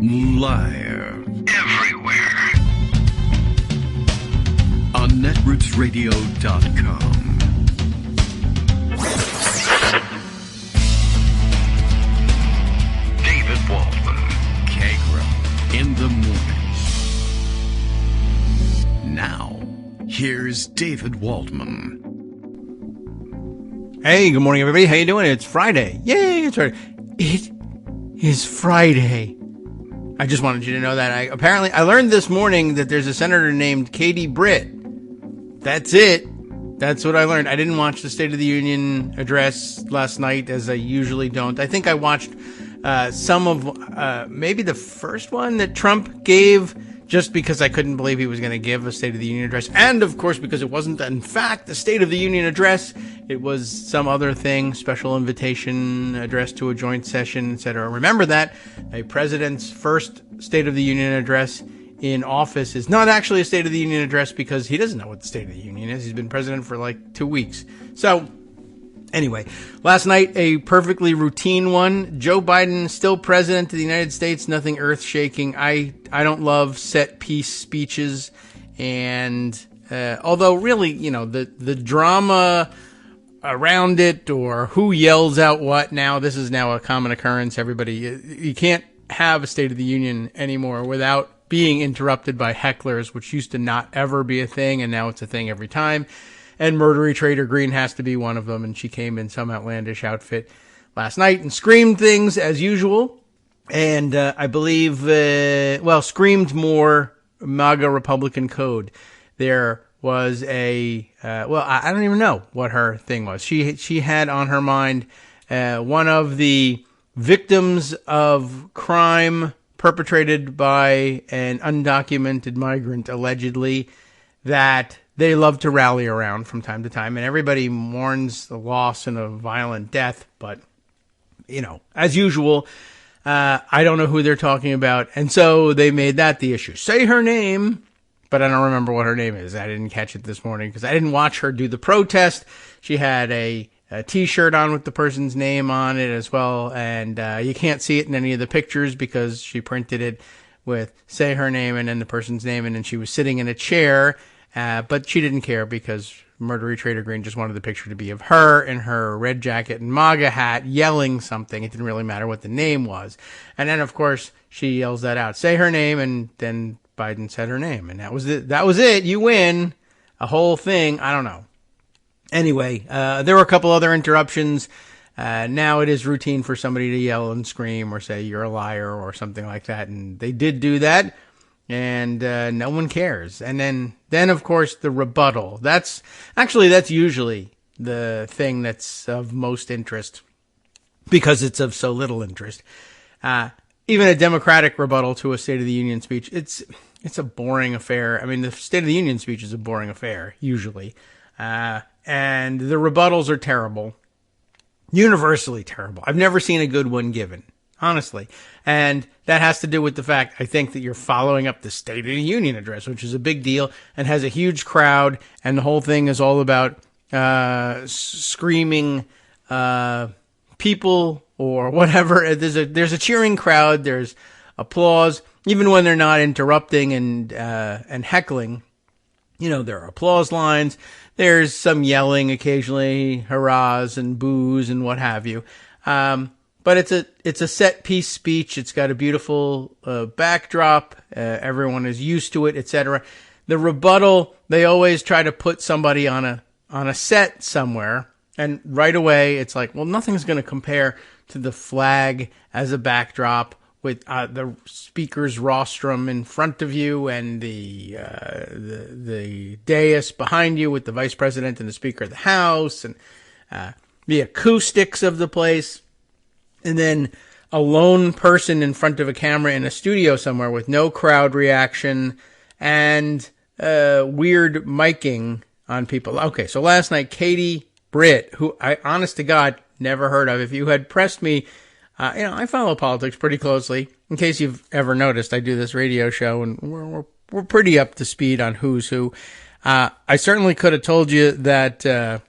Liar. Everywhere. On netrootsradio.com. David Waldman. Kagro. In the morning. Now, here's David Waldman. Hey, good morning, everybody. How you doing? It's Friday. Yay, it's Friday. It is Friday. I just wanted you to know that. I learned this morning that there's a senator named Katie Britt. That's it. That's what I learned. I didn't watch the State of the Union address last night, as I usually don't. I think I watched some of maybe the first one that Trump gave, just because I couldn't believe he was going to give a State of the Union address. And, of course, because it wasn't, in fact, the State of the Union address. It was some other thing, special invitation address to a joint session, etc. Remember that a president's first State of the Union address in office is not actually a State of the Union address because he doesn't know what the State of the Union is. He's been president for like 2 weeks. So, anyway, last night, a perfectly routine one. Joe Biden, still president of the United States, nothing earth-shaking. I don't love set-piece speeches, and although really, you know, the drama around it, or who yells out what now, this is now a common occurrence. Everybody, you can't have a State of the Union anymore without being interrupted by hecklers, which used to not ever be a thing, and now it's a thing every time. And Murdery Trader Green has to be one of them, and she came in some outlandish outfit last night and screamed things as usual, and I believe, screamed more MAGA Republican code. There was I don't even know what her thing was. She had on her mind one of the victims of crime perpetrated by an undocumented migrant, allegedly, that they love to rally around from time to time, and everybody mourns the loss and a violent death, but, you know, as usual, I don't know who they're talking about, and so they made that the issue. Say her name, but I don't remember what her name is. I didn't catch it this morning because I didn't watch her do the protest. She had a T-shirt on with the person's name on it as well, and you can't see it in any of the pictures because she printed it with say her name and then the person's name, and then she was sitting in a chair, but she didn't care because Murdery Trader Green just wanted the picture to be of her in her red jacket and MAGA hat yelling something. It didn't really matter what the name was. And then, of course, she yells that out. Say her name, and then Biden said her name, and that was it. That was it. You win. A whole thing. I don't know. Anyway, there were a couple other interruptions. Now it is routine for somebody to yell and scream or say you're a liar or something like that, and they did do that, and no one cares. And then of course the rebuttal. That's usually the thing that's of most interest because it's of so little interest. Even a Democratic rebuttal to a State of the Union speech, it's a boring affair. I mean, the State of the Union speech is a boring affair, usually. And the rebuttals are terrible. Universally terrible. I've never seen a good one given, honestly. And that has to do with the fact, I think, that you're following up the State of the Union address, which is a big deal and has a huge crowd, and the whole thing is all about screaming people or whatever. There's a cheering crowd. There's applause, even when they're not interrupting and heckling. You know, there are applause lines. There's some yelling occasionally, hurrahs and boos and what have you. But it's a set piece speech. It's got a beautiful backdrop. Everyone is used to it, etc. The rebuttal, they always try to put somebody on a set somewhere, and right away it's like, well, nothing's going to compare to the flag as a backdrop with the speaker's rostrum in front of you and the dais behind you with the vice president and the speaker of the House and the acoustics of the place, and then a lone person in front of a camera in a studio somewhere with no crowd reaction and weird miking on people. Okay, so last night, Katie Britt, who I, honest to God, never heard of. If you had pressed me, I follow politics pretty closely. In case you've ever noticed, I do this radio show, and we're pretty up to speed on who's who. I certainly could have told you that Tommy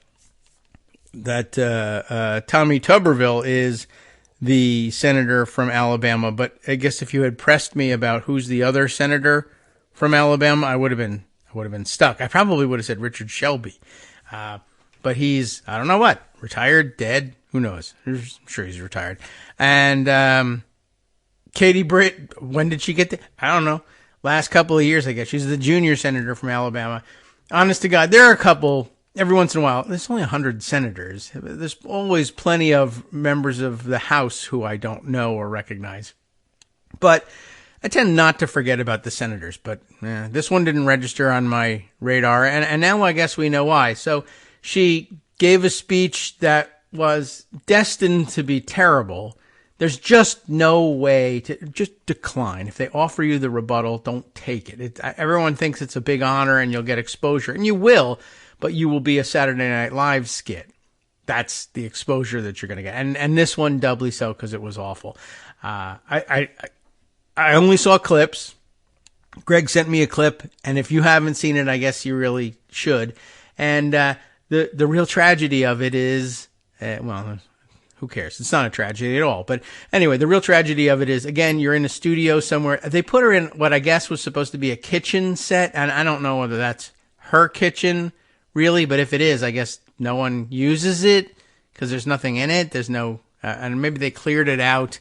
Tuberville is the senator from Alabama. But I guess if you had pressed me about who's the other senator from Alabama, I would have been stuck. I probably would have said Richard Shelby. But he's, I don't know what, retired, dead, who knows? I'm sure he's retired. And Katie Britt, when did she get there? I don't know. Last couple of years, I guess. She's the junior senator from Alabama. Honest to God, there are a couple, every once in a while, there's only 100 senators. There's always plenty of members of the House who I don't know or recognize. But I tend not to forget about the senators. But this one didn't register on my radar. And now I guess we know why. So she gave a speech that was destined to be terrible. There's just no way to just decline. If they offer you the rebuttal, don't take it. Everyone thinks it's a big honor and you'll get exposure, and you will, but you will be a Saturday Night Live skit. That's the exposure that you're going to get. And this one doubly so because it was awful. I only saw clips. Greg sent me a clip, and if you haven't seen it, I guess you really should. And the real tragedy of it is, who cares? It's not a tragedy at all. But anyway, the real tragedy of it is, again, you're in a studio somewhere. They put her in what I guess was supposed to be a kitchen set, and I don't know whether that's her kitchen, really. But if it is, I guess no one uses it because there's nothing in it. There's no, and maybe they cleared it out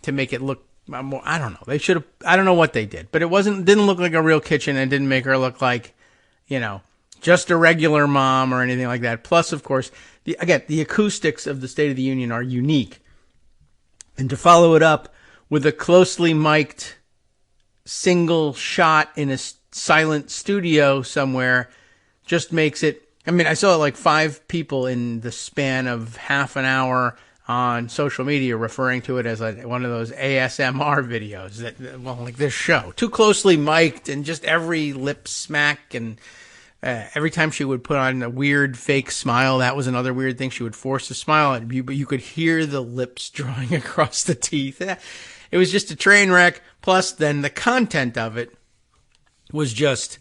to make it look more. I don't know. They should have. I don't know what they did, but it didn't look like a real kitchen, and didn't make her look like, just a regular mom or anything like that. Plus, of course, the acoustics of the State of the Union are unique. And to follow it up with a closely mic'd single shot in a silent studio somewhere just makes it, I saw like 5 people in the span of half an hour on social media referring to it as like one of those ASMR videos like this show. Too closely mic'd and just every lip smack and every time she would put on a weird fake smile, that was another weird thing. She would force a smile at you, but you could hear the lips drawing across the teeth. It was just a train wreck. Plus, then the content of it was just,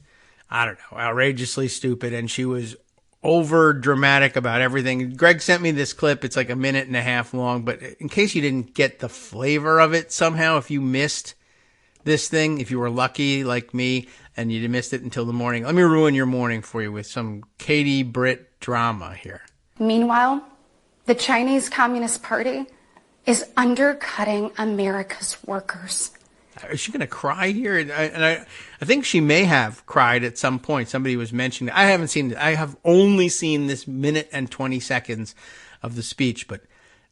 I don't know, outrageously stupid. And she was over dramatic about everything. Greg sent me this clip. It's like a minute and a half long. But in case you didn't get the flavor of it somehow, if you missed this thing, if you were lucky like me and you missed it until the morning, let me ruin your morning for you with some Katie Britt drama here. Meanwhile, The Chinese Communist Party is undercutting America's workers. Is she going to cry here? And I think she may have cried at some point. Somebody was mentioning it. I haven't seen it. I have only seen this minute and 20 seconds of the speech, but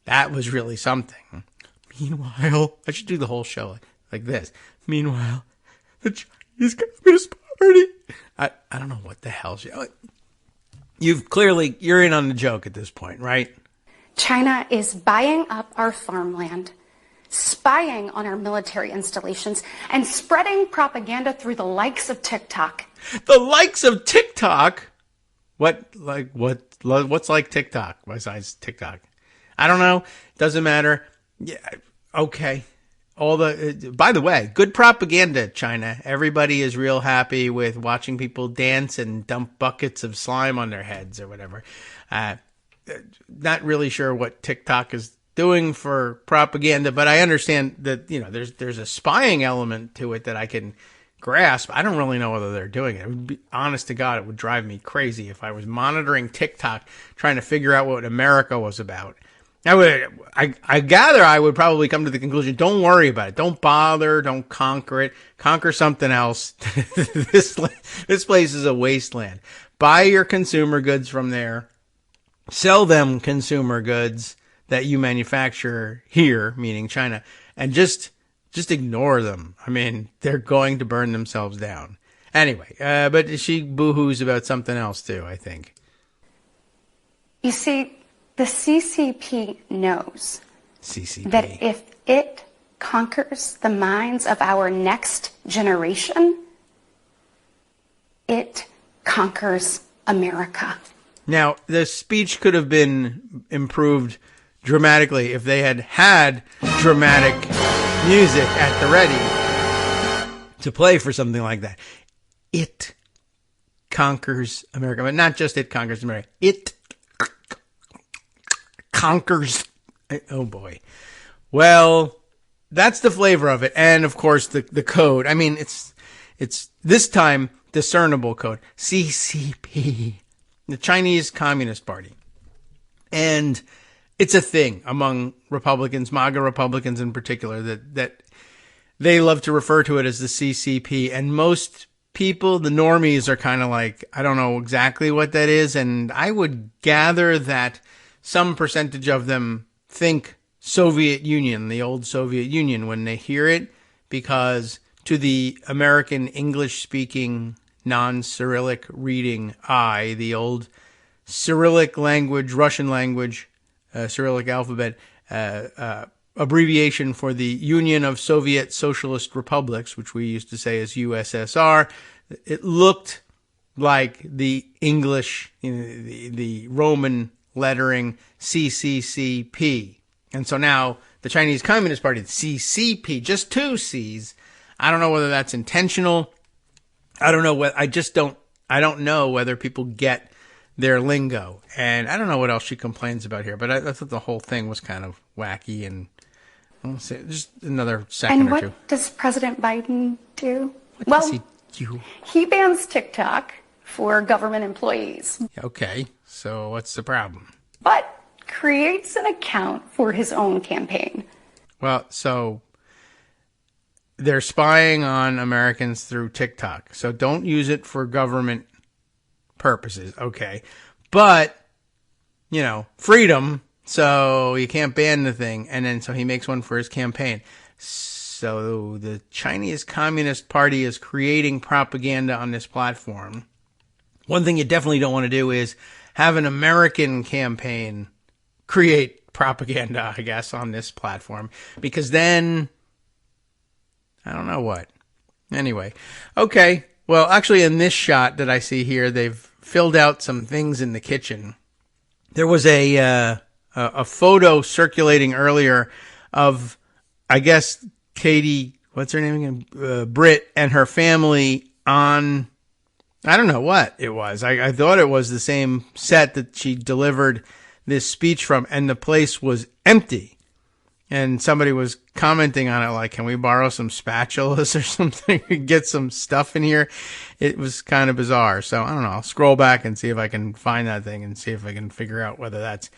that was really something. Meanwhile, I should do the whole show like this. Meanwhile, the Chinese Communist Party. I don't know what the hell you're in on the joke at this point, right? China is buying up our farmland, spying on our military installations, and spreading propaganda through the likes of TikTok. The likes of TikTok? What's like TikTok besides TikTok? I don't know. Doesn't matter. Yeah. Okay. By the way, good propaganda, China. Everybody is real happy with watching people dance and dump buckets of slime on their heads or whatever. Not really sure what TikTok is doing for propaganda, but I understand that, there's a spying element to it that I can grasp. I don't really know whether they're doing it. It would be, honest to God, it would drive me crazy if I was monitoring TikTok trying to figure out what America was about. I gather I would probably come to the conclusion, don't worry about it. Don't bother. Don't conquer it. Conquer something else. This place is a wasteland. Buy your consumer goods from there. Sell them consumer goods that you manufacture here, meaning China, and just ignore them. They're going to burn themselves down. Anyway, but she boo-hoos about something else too, I think. You see, the CCP knows that if it conquers the minds of our next generation, it conquers America. Now, the speech could have been improved dramatically if they had dramatic music at the ready to play for something like that. It conquers America. But not just it conquers America. It conquers. Oh, boy. Well, that's the flavor of it. And of course the code. I mean, it's this time discernible code. CCP. The Chinese Communist Party. And it's a thing among Republicans, MAGA Republicans in particular, that they love to refer to it as the CCP. And most people, the normies, are kind of like, I don't know exactly what that is. And I would gather that some percentage of them think Soviet Union, the old Soviet Union, when they hear it, because to the American English-speaking, non-Cyrillic reading eye, the old Cyrillic language, Russian language, Cyrillic alphabet, abbreviation for the Union of Soviet Socialist Republics, which we used to say as USSR. It looked like the English, the Roman lettering CCCP. And so now the Chinese Communist Party, the CCP, just two C's. I don't know whether that's intentional. I don't know what, I don't know whether people get their lingo. And I don't know what else she complains about here, but I thought the whole thing was kind of wacky, and I'll say just another second and or two. what does President Biden do? What does he do? He bans TikTok for government employees. Okay, so what's the problem? But creates an account for his own campaign. Well, so they're spying on Americans through TikTok. So don't use it for government purposes. Okay. But, freedom. So you can't ban the thing. And then so he makes one for his campaign. So the Chinese Communist Party is creating propaganda on this platform. One thing you definitely don't want to do is have an American campaign create propaganda, I guess, on this platform, because then I don't know what. Anyway, okay. Well, actually, in this shot that I see here, they've filled out some things in the kitchen. There was a photo circulating earlier of, I guess, Katie, what's her name again? Britt and her family on, I don't know what it was. I thought it was the same set that she delivered this speech from, and the place was empty. And somebody was commenting on it like, can we borrow some spatulas or something? Get some stuff in here. It was kind of bizarre. So I don't know. I'll scroll back and see if I can find that thing and see if I can figure out whether that's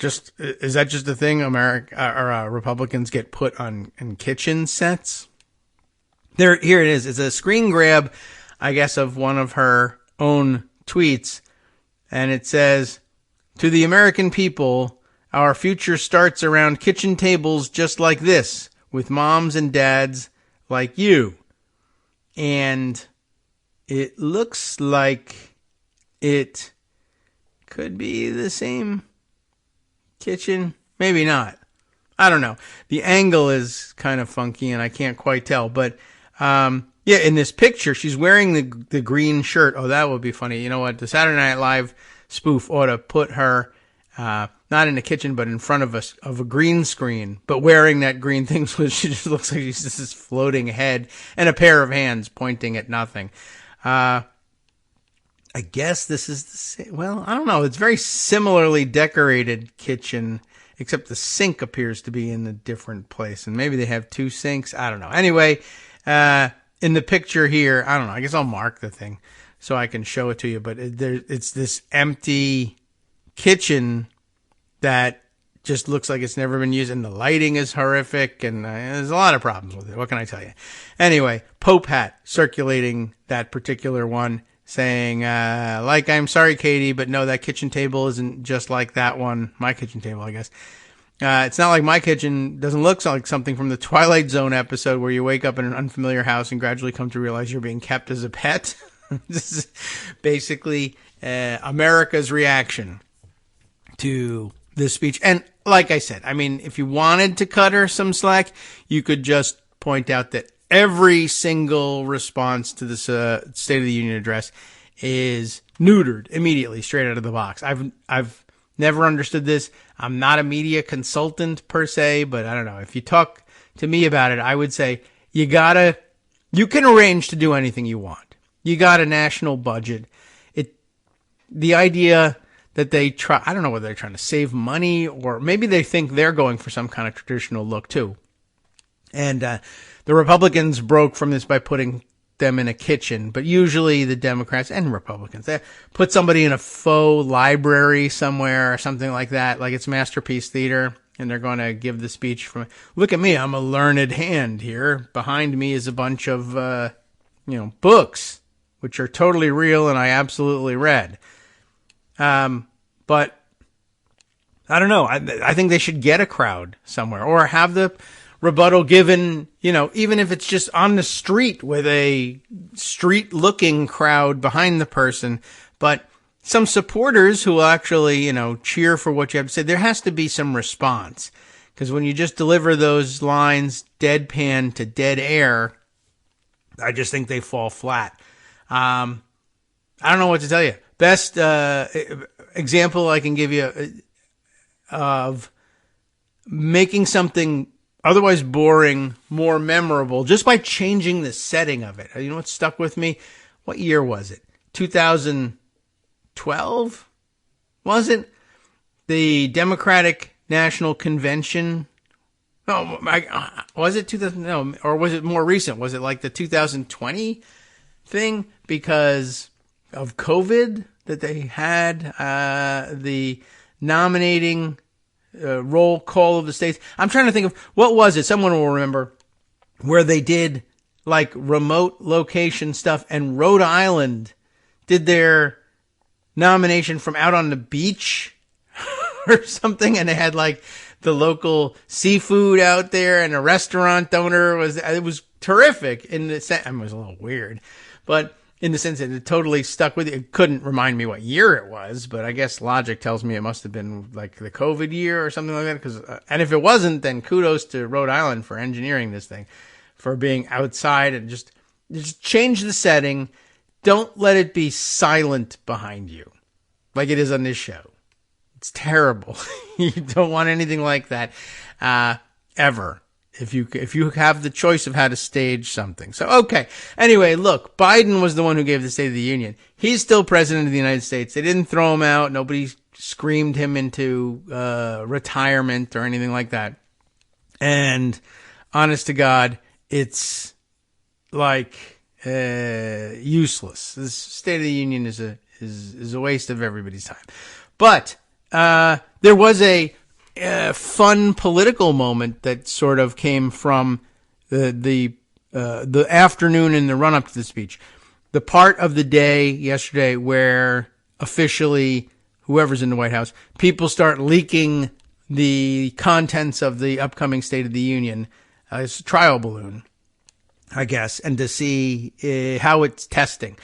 just, is that just a thing Republicans get put on in kitchen sets? Here it is. It's a screen grab, I guess, of one of her own tweets. And it says, to the American people, our future starts around kitchen tables just like this, with moms and dads like you. And it looks like it could be the same kitchen. Maybe not. I don't know. The angle is kind of funky and I can't quite tell. But, yeah, in this picture, she's wearing the green shirt. Oh, that would be funny. You know what? The Saturday Night Live spoof ought to put her, not in the kitchen, but in front of a green screen, but wearing that green thing, so she just looks like she's just this floating head and a pair of hands pointing at nothing. I guess this is the same. Well, I don't know. It's very similarly decorated kitchen, except the sink appears to be in a different place, and maybe they have two sinks. I don't know. Anyway, in the picture here, I don't know. I guess I'll mark the thing so I can show it to you, but it's this empty kitchen that just looks like it's never been used, and the lighting is horrific, and there's a lot of problems with it. What can I tell you? Anyway, Pope Hat circulating that particular one, saying, like, I'm sorry, Katie, but no, that kitchen table isn't just like that one. My kitchen table, I guess. It's not like my kitchen. Doesn't look like something from the Twilight Zone episode where you wake up in an unfamiliar house and gradually come to realize you're being kept as a pet. This is basically America's reaction to this speech. And like I said, I mean, if you wanted to cut her some slack, you could just point out that every single response to this State of the Union address is neutered immediately, straight out of the box. I've never understood this. I'm not a media consultant per se, but I don't know. If you talk to me about it, I would say you can arrange to do anything you want. You got a national budget. The idea that they try. I don't know whether they're trying to save money or maybe they think they're going for some kind of traditional look too. And the Republicans broke from this by putting them in a kitchen, but usually the Democrats and Republicans, they put somebody in a faux library somewhere or something like that, like it's Masterpiece Theater, and they're going to give the speech from, look at me, I'm a learned hand here. Behind me is a bunch of, books, which are totally real and I absolutely read. But I don't know. I think they should get a crowd somewhere or have the rebuttal given, even if it's just on the street with a street looking crowd behind the person, but some supporters who will actually, cheer for what you have to say. There has to be some response, because when you just deliver those lines deadpan to dead air, I just think they fall flat. I don't know what to tell you. Best example I can give you of making something otherwise boring more memorable just by changing the setting of it. You know what stuck with me? What year was it? 2012? Was it? The Democratic National Convention? Oh, was it 2000? No, or was it more recent? Was it like the 2020 thing? Because of COVID that they had the nominating roll call of the states. I'm trying to think of, what was it? Someone will remember, where they did like remote location stuff, and Rhode Island did their nomination from out on the beach or something, and they had like the local seafood out there, and a restaurant owner it was terrific in the sense. I mean, it was a little weird, but in the sense that it totally stuck with you. It couldn't remind me what year it was, but I guess logic tells me it must have been like the COVID year or something like that. And if it wasn't, then kudos to Rhode Island for engineering this thing, for being outside and just change the setting. Don't let it be silent behind you like it is on this show. It's terrible. You don't want anything like that ever. If you have the choice of how to stage something. So, okay. Anyway, look, Biden was the one who gave the State of the Union. He's still president of the United States. They didn't throw him out. Nobody screamed him into retirement or anything like that. And honest to God, it's like useless. This State of the Union is a waste of everybody's time. But there was a fun political moment that sort of came from the afternoon in the run up to the speech. The part of the day yesterday where officially, whoever's in the White House, people start leaking the contents of the upcoming State of the Union. It's a trial balloon, I guess, and to see how it's testing.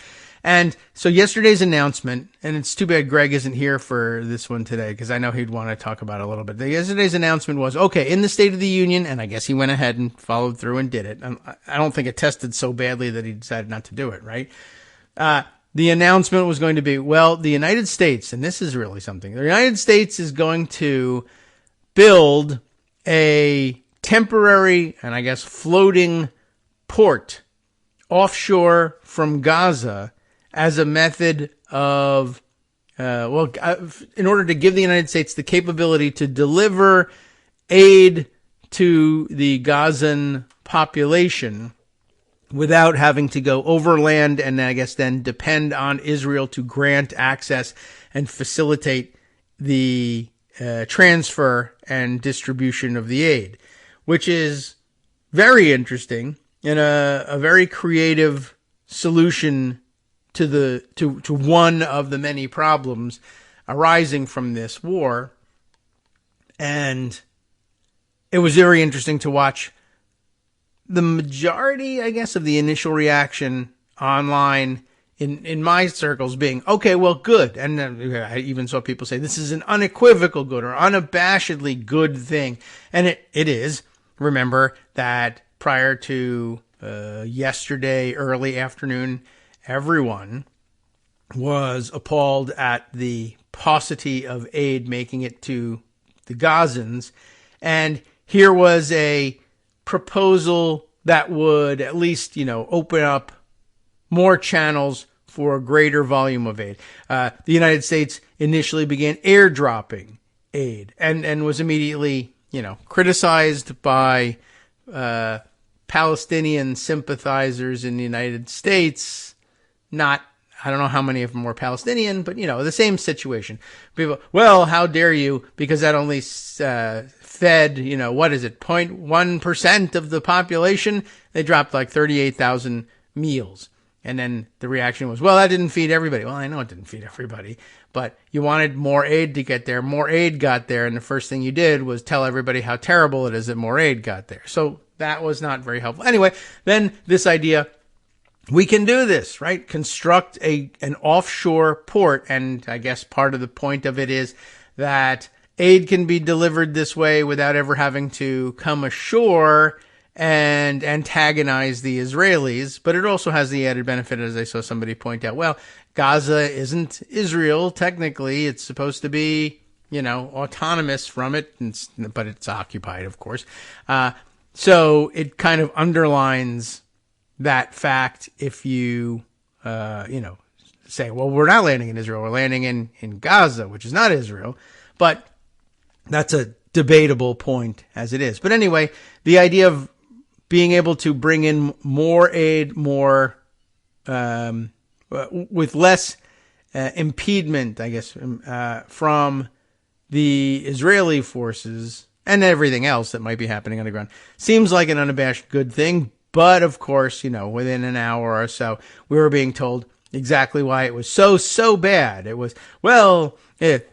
And so yesterday's announcement, and it's too bad Greg isn't here for this one today, because I know he'd want to talk about it a little bit. Yesterday's announcement was, okay, in the State of the Union, and I guess he went ahead and followed through and did it. I don't think it tested so badly that he decided not to do it, right? The announcement was going to be, well, the United States, and this is really something, the United States is going to build a temporary, and I guess floating port offshore from Gaza as a method of, in order to give the United States the capability to deliver aid to the Gazan population without having to go overland and I guess then depend on Israel to grant access and facilitate the transfer and distribution of the aid, which is very interesting and a very creative solution to one of the many problems arising from this war. And it was very interesting to watch the majority, I guess, of the initial reaction online in my circles being, okay, well, good. And I even saw people say this is an unequivocal good or unabashedly good thing. And it is. Remember that prior to yesterday, early afternoon, everyone was appalled at the paucity of aid making it to the Gazans. And here was a proposal that would at least, open up more channels for a greater volume of aid. The United States initially began airdropping aid and was immediately, criticized by Palestinian sympathizers in the United States. I don't know how many of them were Palestinian, but, the same situation. People, well, how dare you? Because that only fed, 0.1% of the population. They dropped like 38,000 meals. And then the reaction was, well, that didn't feed everybody. Well, I know it didn't feed everybody, but you wanted more aid to get there. More aid got there. And the first thing you did was tell everybody how terrible it is that more aid got there. So that was not very helpful. Anyway, then this idea, we can do this, right? Construct an offshore port. And I guess part of the point of it is that aid can be delivered this way without ever having to come ashore and antagonize the Israelis. But it also has the added benefit, as I saw somebody point out, well, Gaza isn't Israel. Technically, it's supposed to be, autonomous from it, but it's occupied, of course. So it kind of underlines that fact if you, say, well, we're not landing in Israel. We're landing in Gaza, which is not Israel. But that's a debatable point as it is. But anyway, the idea of being able to bring in more aid, with less impediment, I guess, from the Israeli forces and everything else that might be happening on the ground seems like an unabashed good thing. But of course, within an hour or so, we were being told exactly why it was so bad. It was, well, it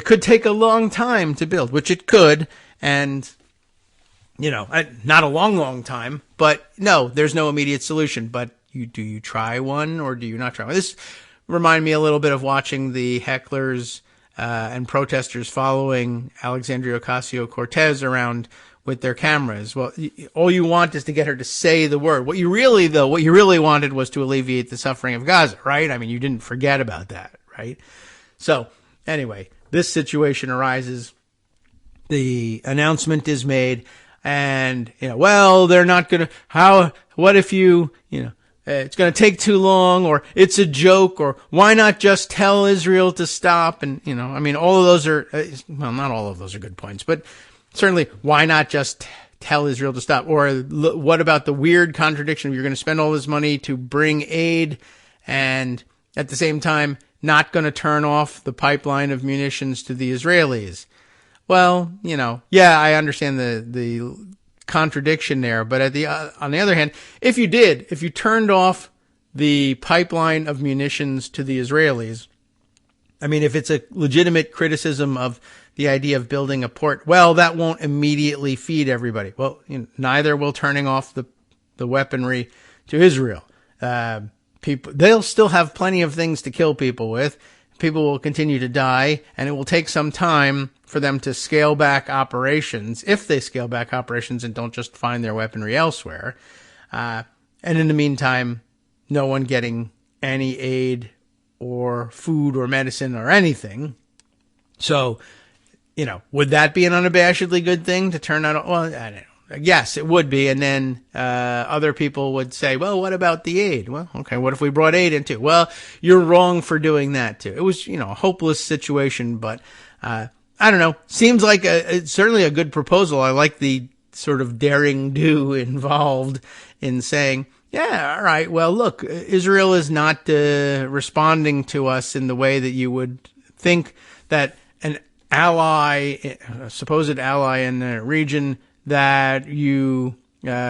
could take a long time to build, which it could. And, not a long time, but no, there's no immediate solution. But do you try one or do you not try one? This reminded me a little bit of watching the hecklers and protesters following Alexandria Ocasio-Cortez around with their cameras. Well, all you want is to get her to say the word. What you really wanted was to alleviate the suffering of Gaza, right? I mean, you didn't forget about that, right? So anyway, this situation arises. The announcement is made and, well, they're not going to, what if it's going to take too long, or it's a joke, or why not just tell Israel to stop? And, all of those are, not all of those are good points, but certainly, why not just tell Israel to stop? Or what about the weird contradiction of you're going to spend all this money to bring aid and at the same time not going to turn off the pipeline of munitions to the Israelis? Well, I understand the contradiction there, but on the other hand, if you turned off the pipeline of munitions to the Israelis, if it's a legitimate criticism of the idea of building a port, well, that won't immediately feed everybody. Well, neither will turning off the weaponry to Israel. They'll still have plenty of things to kill people with. People will continue to die, and it will take some time for them to scale back operations, if they scale back operations and don't just find their weaponry elsewhere. And in the meantime, no one getting any aid or food or medicine or anything. So, would that be an unabashedly good thing to turn on? Well, I don't know. Yes, it would be. And then other people would say, well, what about the aid? Well, okay, what if we brought aid in too? Well, you're wrong for doing that too. It was, a hopeless situation, but I don't know. Seems like it's certainly a good proposal. I like the sort of daring do involved in saying, yeah, all right, well, look, Israel is not responding to us in the way that you would think that an ally, a supposed ally in the region that you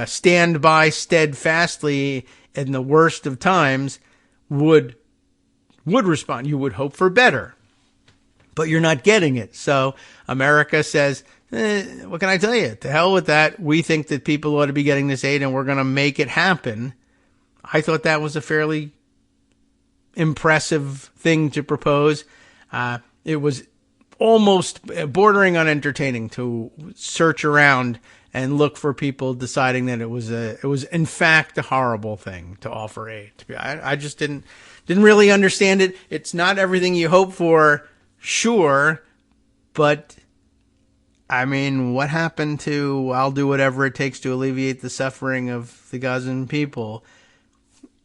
stand by steadfastly in the worst of times would respond. You would hope for better, but you're not getting it. So America says, what can I tell you? To hell with that. We think that people ought to be getting this aid and we're going to make it happen. I thought that was a fairly impressive thing to propose. It was almost bordering on entertaining to search around and look for people deciding that it was in fact a horrible thing to offer aid. I just didn't really understand it. It's not everything you hope for, sure, but what happened to I'll do whatever it takes to alleviate the suffering of the Gazan people?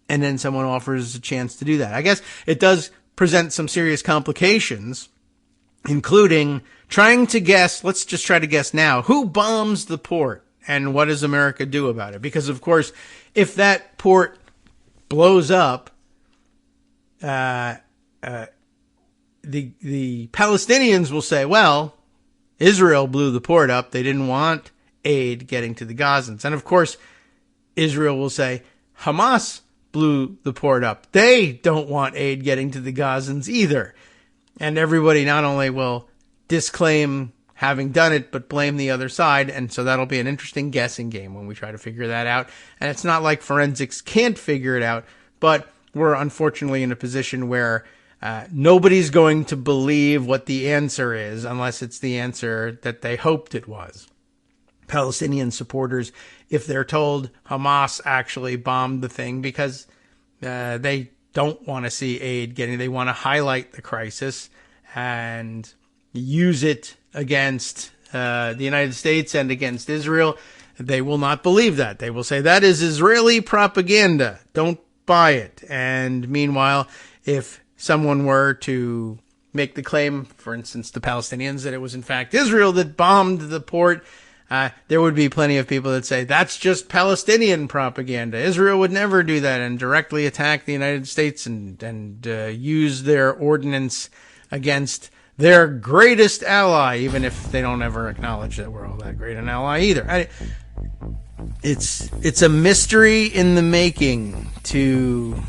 and then someone offers a chance to do that. I guess it does present some serious complications, including trying to guess, let's just try to guess now, who bombs the port and what does America do about it? Because, of course, if that port blows up, the Palestinians will say, well, Israel blew the port up. They didn't want aid getting to the Gazans. And, of course, Israel will say, Hamas blew the port up. They don't want aid getting to the Gazans either. And everybody not only will disclaim having done it, but blame the other side. And so that'll be an interesting guessing game when we try to figure that out. And it's not like forensics can't figure it out, but we're unfortunately in a position where nobody's going to believe what the answer is unless it's the answer that they hoped it was. Palestinian supporters, if they're told Hamas actually bombed the thing because they don't want to see aid getting, they want to highlight the crisis and use it against the United States and against Israel, they will not believe that. They will say that is Israeli propaganda. Don't buy it. And meanwhile, if someone were to make the claim, for instance, the Palestinians, that it was in fact Israel that bombed the port, there would be plenty of people that say that's just Palestinian propaganda. Israel would never do that and directly attack the United States and use their ordinance against their greatest ally, even if they don't ever acknowledge that we're all that great an ally either. It's a mystery in the making, to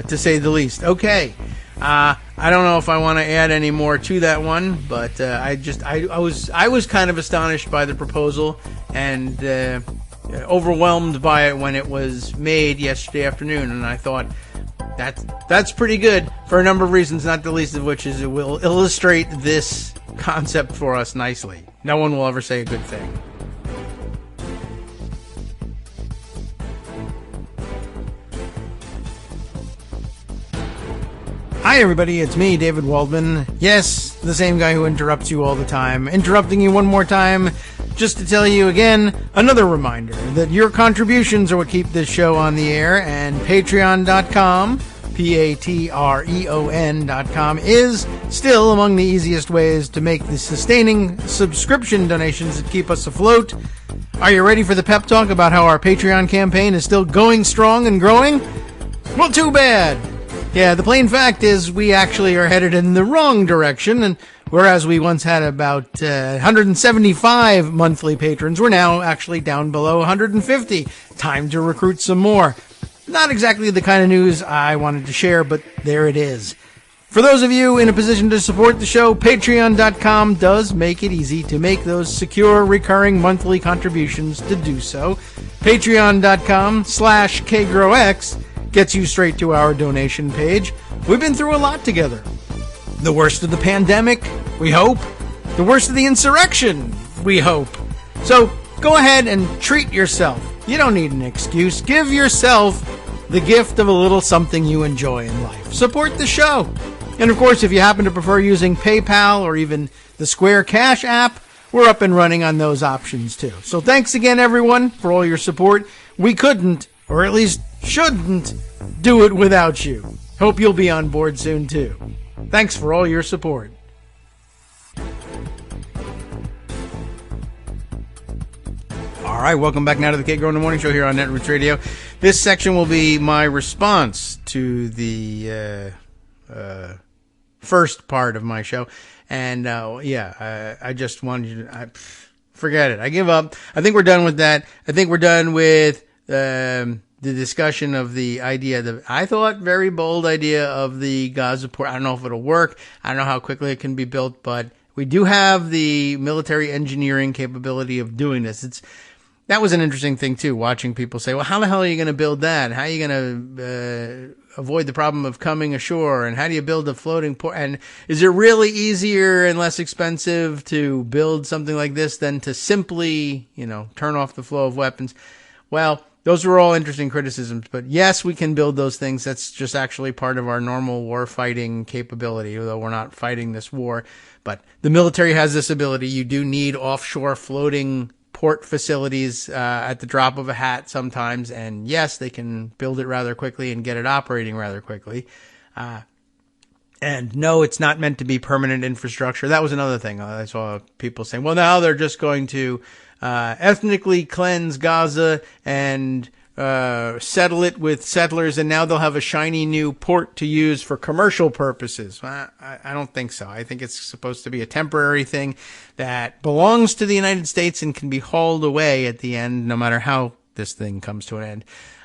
say the least. Okay. I don't know if I want to add any more to that one, but I was kind of astonished by the proposal and overwhelmed by it when it was made yesterday afternoon, and I thought that's pretty good for a number of reasons, not the least of which is it will illustrate this concept for us nicely. No one will ever say a good thing. Hi everybody, it's me, David Waldman. Yes, the same guy who interrupts you all the time. Interrupting you one more time just to tell you again, another reminder that your contributions are what keep this show on the air, and patreon.com, patreon.com, is still among the easiest ways to make the sustaining subscription donations that keep us afloat. Are you ready for the pep talk about how our Patreon campaign is still going strong and growing? Well, too bad. Yeah, the plain fact is we actually are headed in the wrong direction, and whereas we once had about 175 monthly patrons, we're now actually down below 150. Time to recruit some more. Not exactly the kind of news I wanted to share, but there it is. For those of you in a position to support the show, patreon.com does make it easy to make those secure, recurring monthly contributions to do so. Patreon.com/KagroX gets you straight to our donation page. We've been through a lot together. The worst of the pandemic, we hope. The worst of the insurrection, we hope. So go ahead and treat yourself. You don't need an excuse. Give yourself the gift of a little something you enjoy in life. Support the show. And of course, if you happen to prefer using PayPal or even the Square Cash app, we're up and running on those options too. So thanks again, everyone, for all your support. We couldn't, or at least shouldn't, do it without you. Hope you'll be on board soon too. Thanks for all your support. All right, welcome back now to the Kagro in the Morning Show here on Netroots Radio. This section will be my response to the first part of my show. And I just wanted you to forget it. I give up. I think we're done with that. I think we're done with the discussion of the idea, the I thought very bold idea of the Gaza port. I don't know if it'll work. I don't know how quickly it can be built, but we do have the military engineering capability of doing this. That was an interesting thing too, watching people say, well, how the hell are you going to build that? How are you going to avoid the problem of coming ashore? And how do you build a floating port? And is it really easier and less expensive to build something like this than to simply, turn off the flow of weapons? Well, those were all interesting criticisms, but yes, we can build those things. That's just actually part of our normal war fighting capability, although we're not fighting this war. But the military has this ability. You do need offshore floating port facilities at the drop of a hat sometimes. And yes, they can build it rather quickly and get it operating rather quickly. And no, it's not meant to be permanent infrastructure. That was another thing. I saw people saying, well, now they're just going to ethnically cleanse Gaza and settle it with settlers, and now they'll have a shiny new port to use for commercial purposes. I don't think so. I think it's supposed to be a temporary thing that belongs to the United States and can be hauled away at the end, no matter how this thing comes to an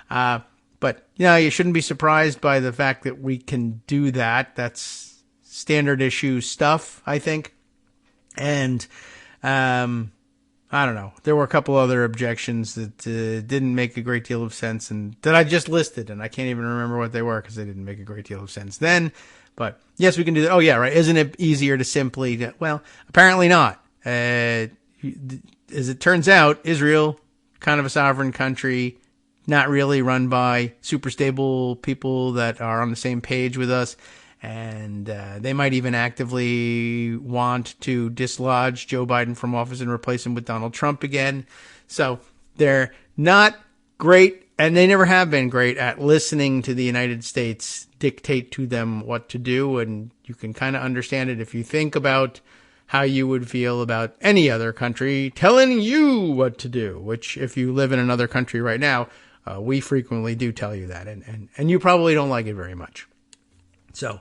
end. But, you shouldn't be surprised by the fact that we can do that. That's standard issue stuff, I think. And, I don't know. There were a couple other objections that didn't make a great deal of sense and that I just listed, and I can't even remember what they were because they didn't make a great deal of sense then. But yes, we can do that. Oh, yeah, right. Isn't it easier to simply, well, apparently not. As it turns out, Israel, kind of a sovereign country, not really run by super stable people that are on the same page with us. And they might even actively want to dislodge Joe Biden from office and replace him with Donald Trump again. So they're not great, and they never have been great at listening to the United States dictate to them what to do. And you can kind of understand it if you think about how you would feel about any other country telling you what to do, which if you live in another country right now, we frequently do tell you that. And you probably don't like it very much. So,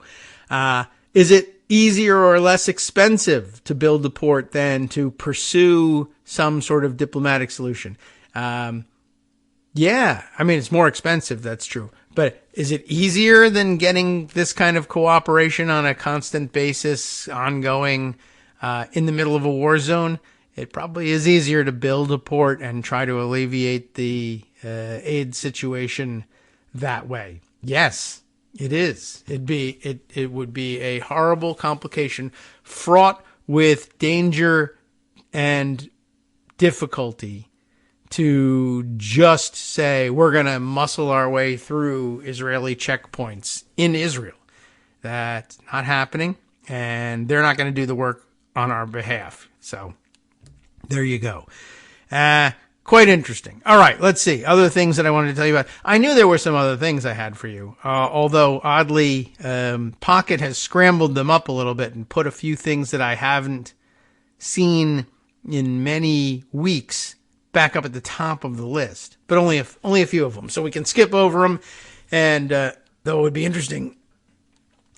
is it easier or less expensive to build a port than to pursue some sort of diplomatic solution? Yeah, I mean, it's more expensive. That's true. But is it easier than getting this kind of cooperation on a constant basis, ongoing, in the middle of a war zone? It probably is easier to build a port and try to alleviate the aid situation that way. Yes. It is. It would be a horrible complication, fraught with danger and difficulty to just say we're going to muscle our way through Israeli checkpoints in Israel. That's not happening, and they're not going to do the work on our behalf. So there you go. Quite interesting. All right, let's see. Other things that I wanted to tell you about. I knew there were some other things I had for you, although oddly, Pocket has scrambled them up a little bit and put a few things that I haven't seen in many weeks back up at the top of the list, but only a few of them. So we can skip over them, and though it would be interesting,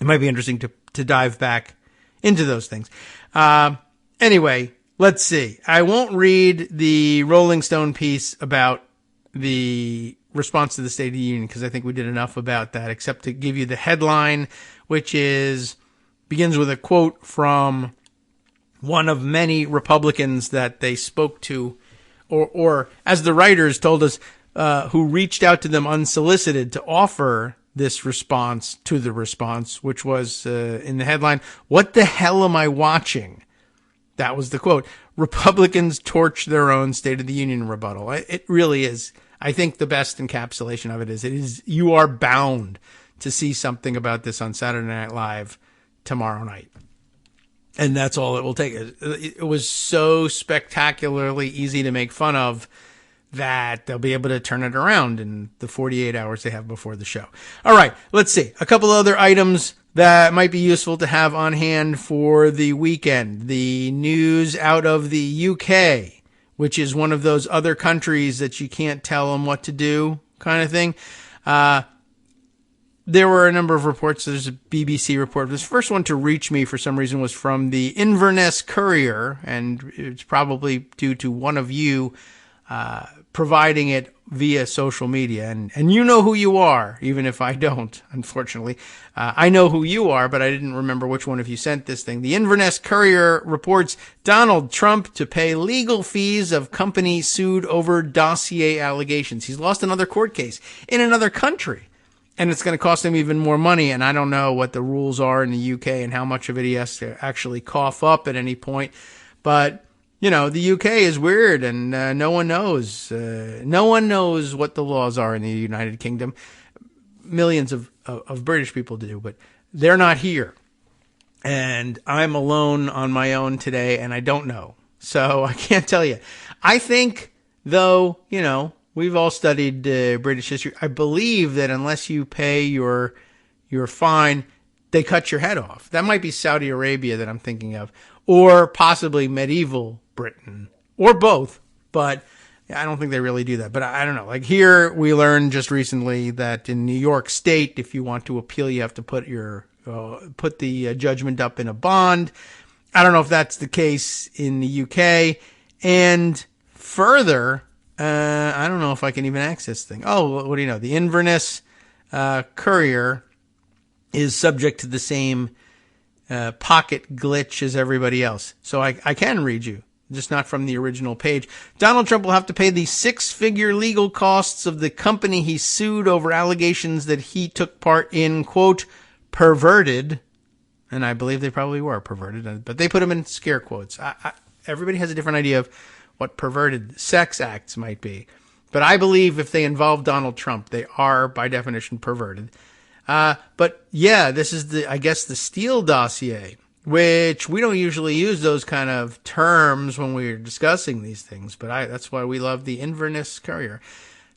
it might be interesting to dive back into those things. Anyway. Let's see. I won't read the Rolling Stone piece about the response to the State of the Union because I think we did enough about that, except to give you the headline, which begins with a quote from one of many Republicans that they spoke to, or as the writers told us, who reached out to them unsolicited to offer this response to the response, which was in the headline, "What the hell am I watching?" That was the quote. Republicans torch their own State of the Union rebuttal. It really is. I think the best encapsulation of it is you are bound to see something about this on Saturday Night Live tomorrow night. And that's all it will take. It was so spectacularly easy to make fun of that they'll be able to turn it around in the 48 hours they have before the show. All right, let's see. A couple other items that might be useful to have on hand for the weekend. The news out of the UK, which is one of those other countries that you can't tell them what to do kind of thing. There were a number of reports. There's a BBC report. This first one to reach me for some reason was from the Inverness Courier, and it's probably due to one of you providing it via social media. And you know who you are, even if I don't, unfortunately. I know who you are, but I didn't remember which one of you sent this thing. The Inverness Courier reports Donald Trump to pay legal fees of company sued over dossier allegations. He's lost another court case in another country, and it's going to cost him even more money. And I don't know what the rules are in the UK and how much of it he has to actually cough up at any point. But you know, the UK is weird, and no one knows. No one knows what the laws are in the United Kingdom. Millions of British people do, but they're not here. And I'm alone on my own today, and I don't know. So I can't tell you. I think, though, we've all studied British history. I believe that unless you pay your fine, they cut your head off. That might be Saudi Arabia that I'm thinking of, or possibly medieval Britain, or both. But I don't think they really do that. But I don't know. Like here, we learned just recently that in New York State, if you want to appeal, you have to put the judgment up in a bond. I don't know if that's the case in the UK. And further, I don't know if I can even access this thing. Oh, what do you know? The Inverness Courier is subject to the same pocket glitch as everybody else. So I can read you, just not from the original page. Donald Trump will have to pay the 6-figure legal costs of the company he sued over allegations that he took part in, quote, perverted, and I believe they probably were perverted, but they put them in scare quotes. Everybody has a different idea of what perverted sex acts might be. But I believe if they involve Donald Trump, they are, by definition, perverted. But yeah, this is the Steele dossier, which we don't usually use those kind of terms when we're discussing these things. But that's why we love the Inverness Courier.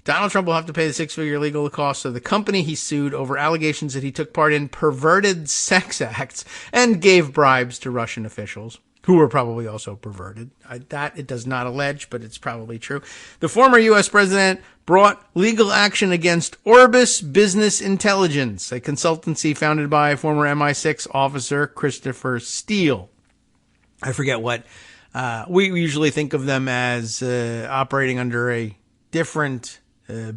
Donald Trump will have to pay the 6-figure legal costs of the company he sued over allegations that he took part in perverted sex acts and gave bribes to Russian officials, who were probably also perverted. That it does not allege, but it's probably true. The former U.S. president brought legal action against Orbis Business Intelligence, a consultancy founded by former MI6 officer Christopher Steele. I forget what. We usually think of them as operating under a different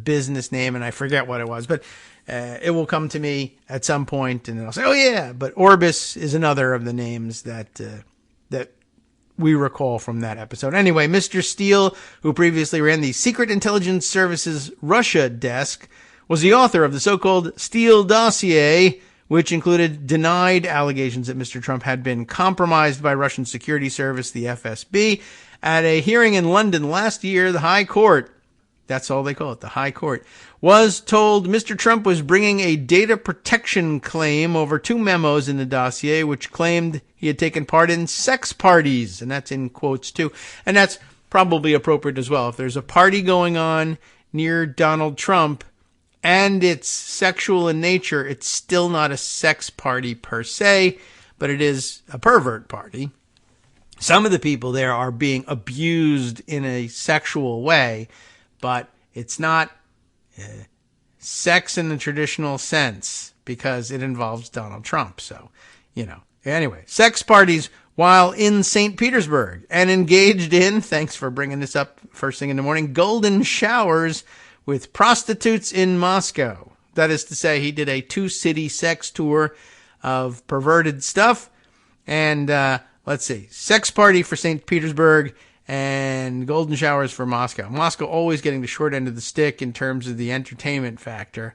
business name, and I forget what it was, but it will come to me at some point, and I'll say, oh yeah, but Orbis is another of the names that we recall from that episode. Anyway, Mr. Steele, who previously ran the Secret Intelligence Service's Russia desk, was the author of the so-called Steele dossier, which included denied allegations that Mr. Trump had been compromised by Russian security service, the FSB. At a hearing in London last year, the High Court, that's all they call it, the High Court, was told Mr. Trump was bringing a data protection claim over 2 memos in the dossier, which claimed he had taken part in sex parties, and that's in quotes too. And that's probably appropriate as well. If there's a party going on near Donald Trump and it's sexual in nature, it's still not a sex party per se, but it is a pervert party. Some of the people there are being abused in a sexual way, but it's not sex in the traditional sense because it involves Donald Trump. So, anyway, sex parties while in St. Petersburg and engaged in, thanks for bringing this up first thing in the morning, golden showers with prostitutes in Moscow. That is to say, he did a 2-city sex tour of perverted stuff. And let's see, sex party for St. Petersburg and golden showers for Moscow. Moscow always getting the short end of the stick in terms of the entertainment factor.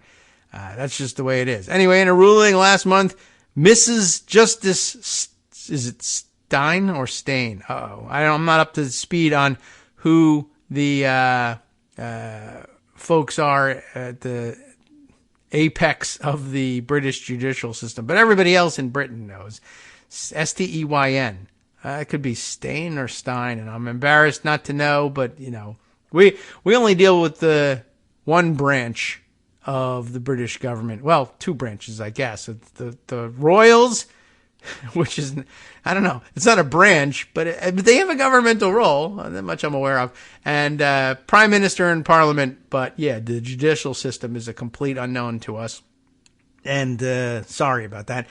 That's just the way it is. Anyway, in a ruling last month, Mrs. Justice, is it Stein or Stain? I'm not up to speed on who the folks are at the apex of the British judicial system, but everybody else in Britain knows. Steyn. It could be Stain or Stein, and I'm embarrassed not to know, but, we only deal with the one branch of the British government. Well, 2 branches, I guess. The Royals, which is, I don't know, it's not a branch, but they have a governmental role, that much I'm aware of, and Prime Minister and Parliament, but yeah, the judicial system is a complete unknown to us, and sorry about that.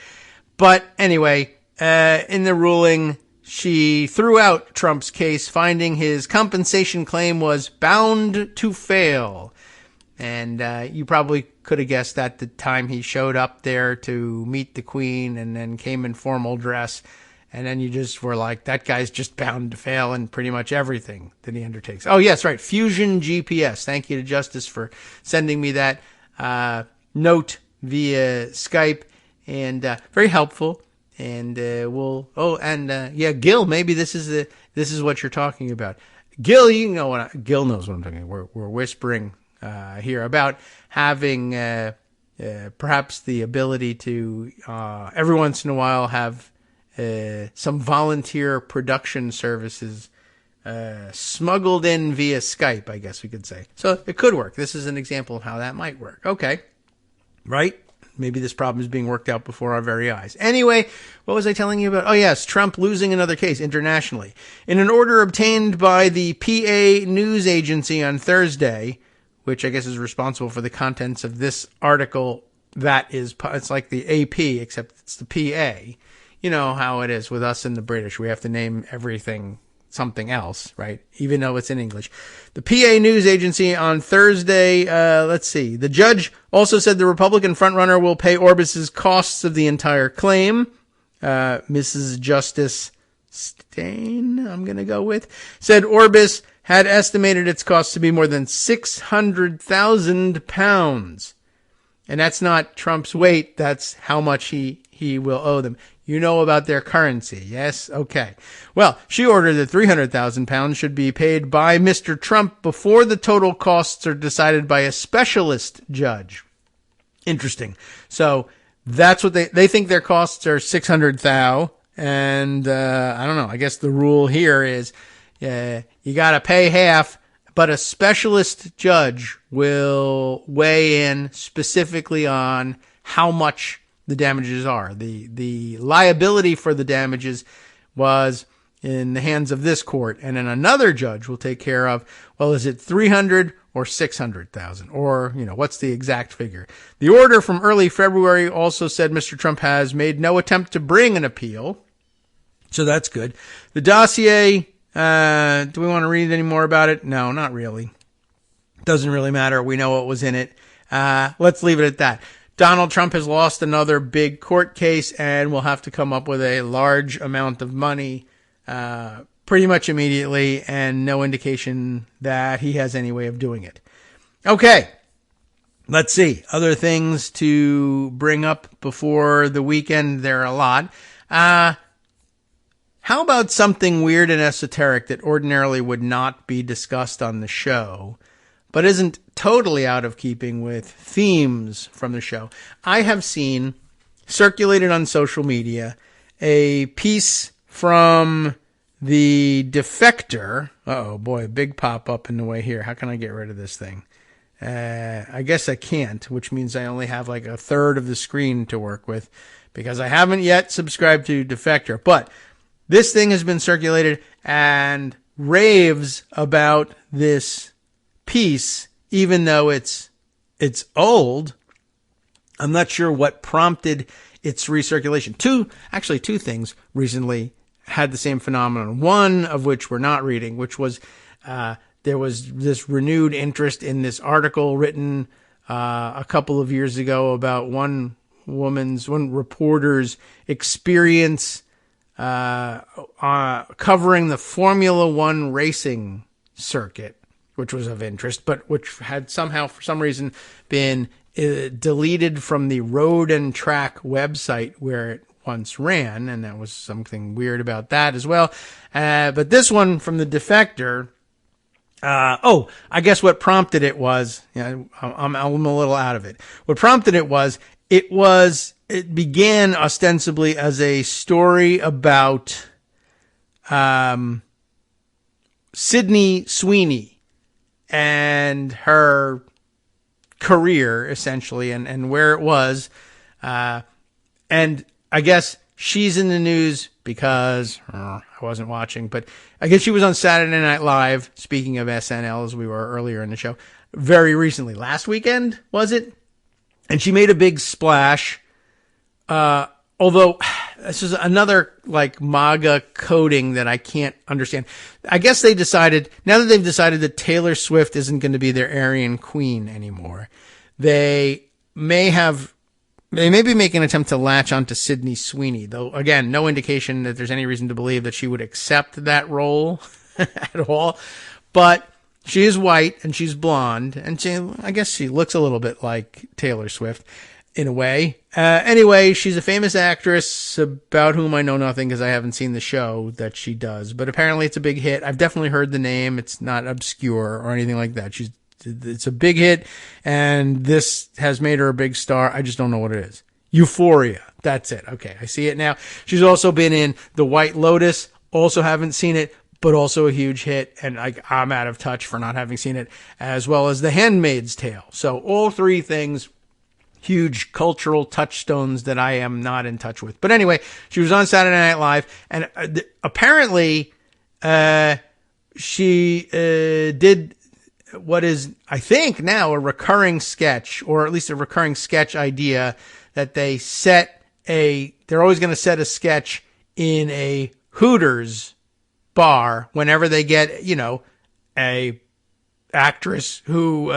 But anyway, in the ruling, she threw out Trump's case, finding his compensation claim was bound to fail. And you probably could have guessed that the time he showed up there to meet the Queen and then came in formal dress. And then you just were like, that guy's just bound to fail in pretty much everything that he undertakes. Oh, yes, right. Fusion GPS. Thank you to Justice for sending me that note via Skype. And very helpful. And Gil, maybe this is what you're talking about. Gil, Gil knows what I'm talking about. We're whispering here about having perhaps the ability to every once in a while have some volunteer production services smuggled in via Skype, I guess we could say. So it could work. This is an example of how that might work. Okay. Right? Maybe this problem is being worked out before our very eyes. Anyway, what was I telling you about? Oh, yes, Trump losing another case internationally. In an order obtained by the PA news agency on Thursday, which I guess is responsible for the contents of this article, it's like the AP, except it's the PA. You know how it is with us and the British. We have to name everything something else, right? Even though it's in English. The PA news agency on Thursday, let's see. The judge also said the Republican frontrunner will pay Orbis's costs of the entire claim. Mrs. Justice Stein, I'm going to go with, said Orbis had estimated its costs to be more than £600,000. And that's not Trump's weight. That's how much he will owe them. You know about their currency, yes? Okay. Well, she ordered that £300,000 should be paid by Mr. Trump before the total costs are decided by a specialist judge. Interesting. So that's what they think their costs are $600,000. And, I don't know. I guess the rule here is, you got to pay half, but a specialist judge will weigh in specifically on how much the damages are. The liability for the damages was in the hands of this court, and then another judge will take care of, well, is it 300 or 600,000, or, what's the exact figure? The order from early February also said Mr. Trump has made no attempt to bring an appeal. So that's good. The dossier, do we want to read any more about it? No, not really. Doesn't really matter. We know what was in it. Let's leave it at that. Donald Trump has lost another big court case and will have to come up with a large amount of money pretty much immediately, and no indication that he has any way of doing it. Okay, let's see. Other things to bring up before the weekend. There are a lot. How about something weird and esoteric that ordinarily would not be discussed on the show, but isn't totally out of keeping with themes from the show? I have seen circulated on social media a piece from the Defector. Oh boy, big pop up in the way here. How can I get rid of this thing? I guess I can't, which means I only have like a third of the screen to work with because I haven't yet subscribed to Defector. But this thing has been circulated and raves about this piece, even though it's old. I'm not sure what prompted its recirculation. Two things recently had the same phenomenon. One of which we're not reading, which was there was this renewed interest in this article written a couple of years ago about one reporter's experience covering the Formula One racing circuit, which was of interest, but which had somehow, for some reason, been deleted from the Road and Track website where it once ran, and that was something weird about that as well. But this one from the Defector, I guess what prompted it was, I'm a little out of it. What prompted it began ostensibly as a story about Sydney Sweeney and her career, essentially, and where it was. And I guess she's in the news because I wasn't watching, but I guess she was on Saturday Night Live, speaking of SNL, as we were earlier in the show, very recently. Last weekend, was it? And she made a big splash. Although this is another like MAGA coding that I can't understand. I guess now that they've decided that Taylor Swift isn't going to be their Aryan Queen anymore, they may be making an attempt to latch onto Sydney Sweeney, though, again, no indication that there's any reason to believe that she would accept that role at all. But she is white and she's blonde, and I guess she looks a little bit like Taylor Swift in a way. Anyway, she's a famous actress about whom I know nothing because I haven't seen the show that she does, but apparently it's a big hit. I've definitely heard the name. It's not obscure or anything like that. It's a big hit, and this has made her a big star. I just don't know what it is. Euphoria. That's it. Okay, I see it now. She's also been in The White Lotus. Also haven't seen it, but also a huge hit, and I'm out of touch for not having seen it, as well as The Handmaid's Tale. So all three things, huge cultural touchstones that I am not in touch with. But anyway, she was on Saturday Night Live, and apparently she did what is, I think now, a recurring sketch, or at least a recurring sketch idea, that they're always going to set a sketch in a Hooters bar whenever they get, a actress who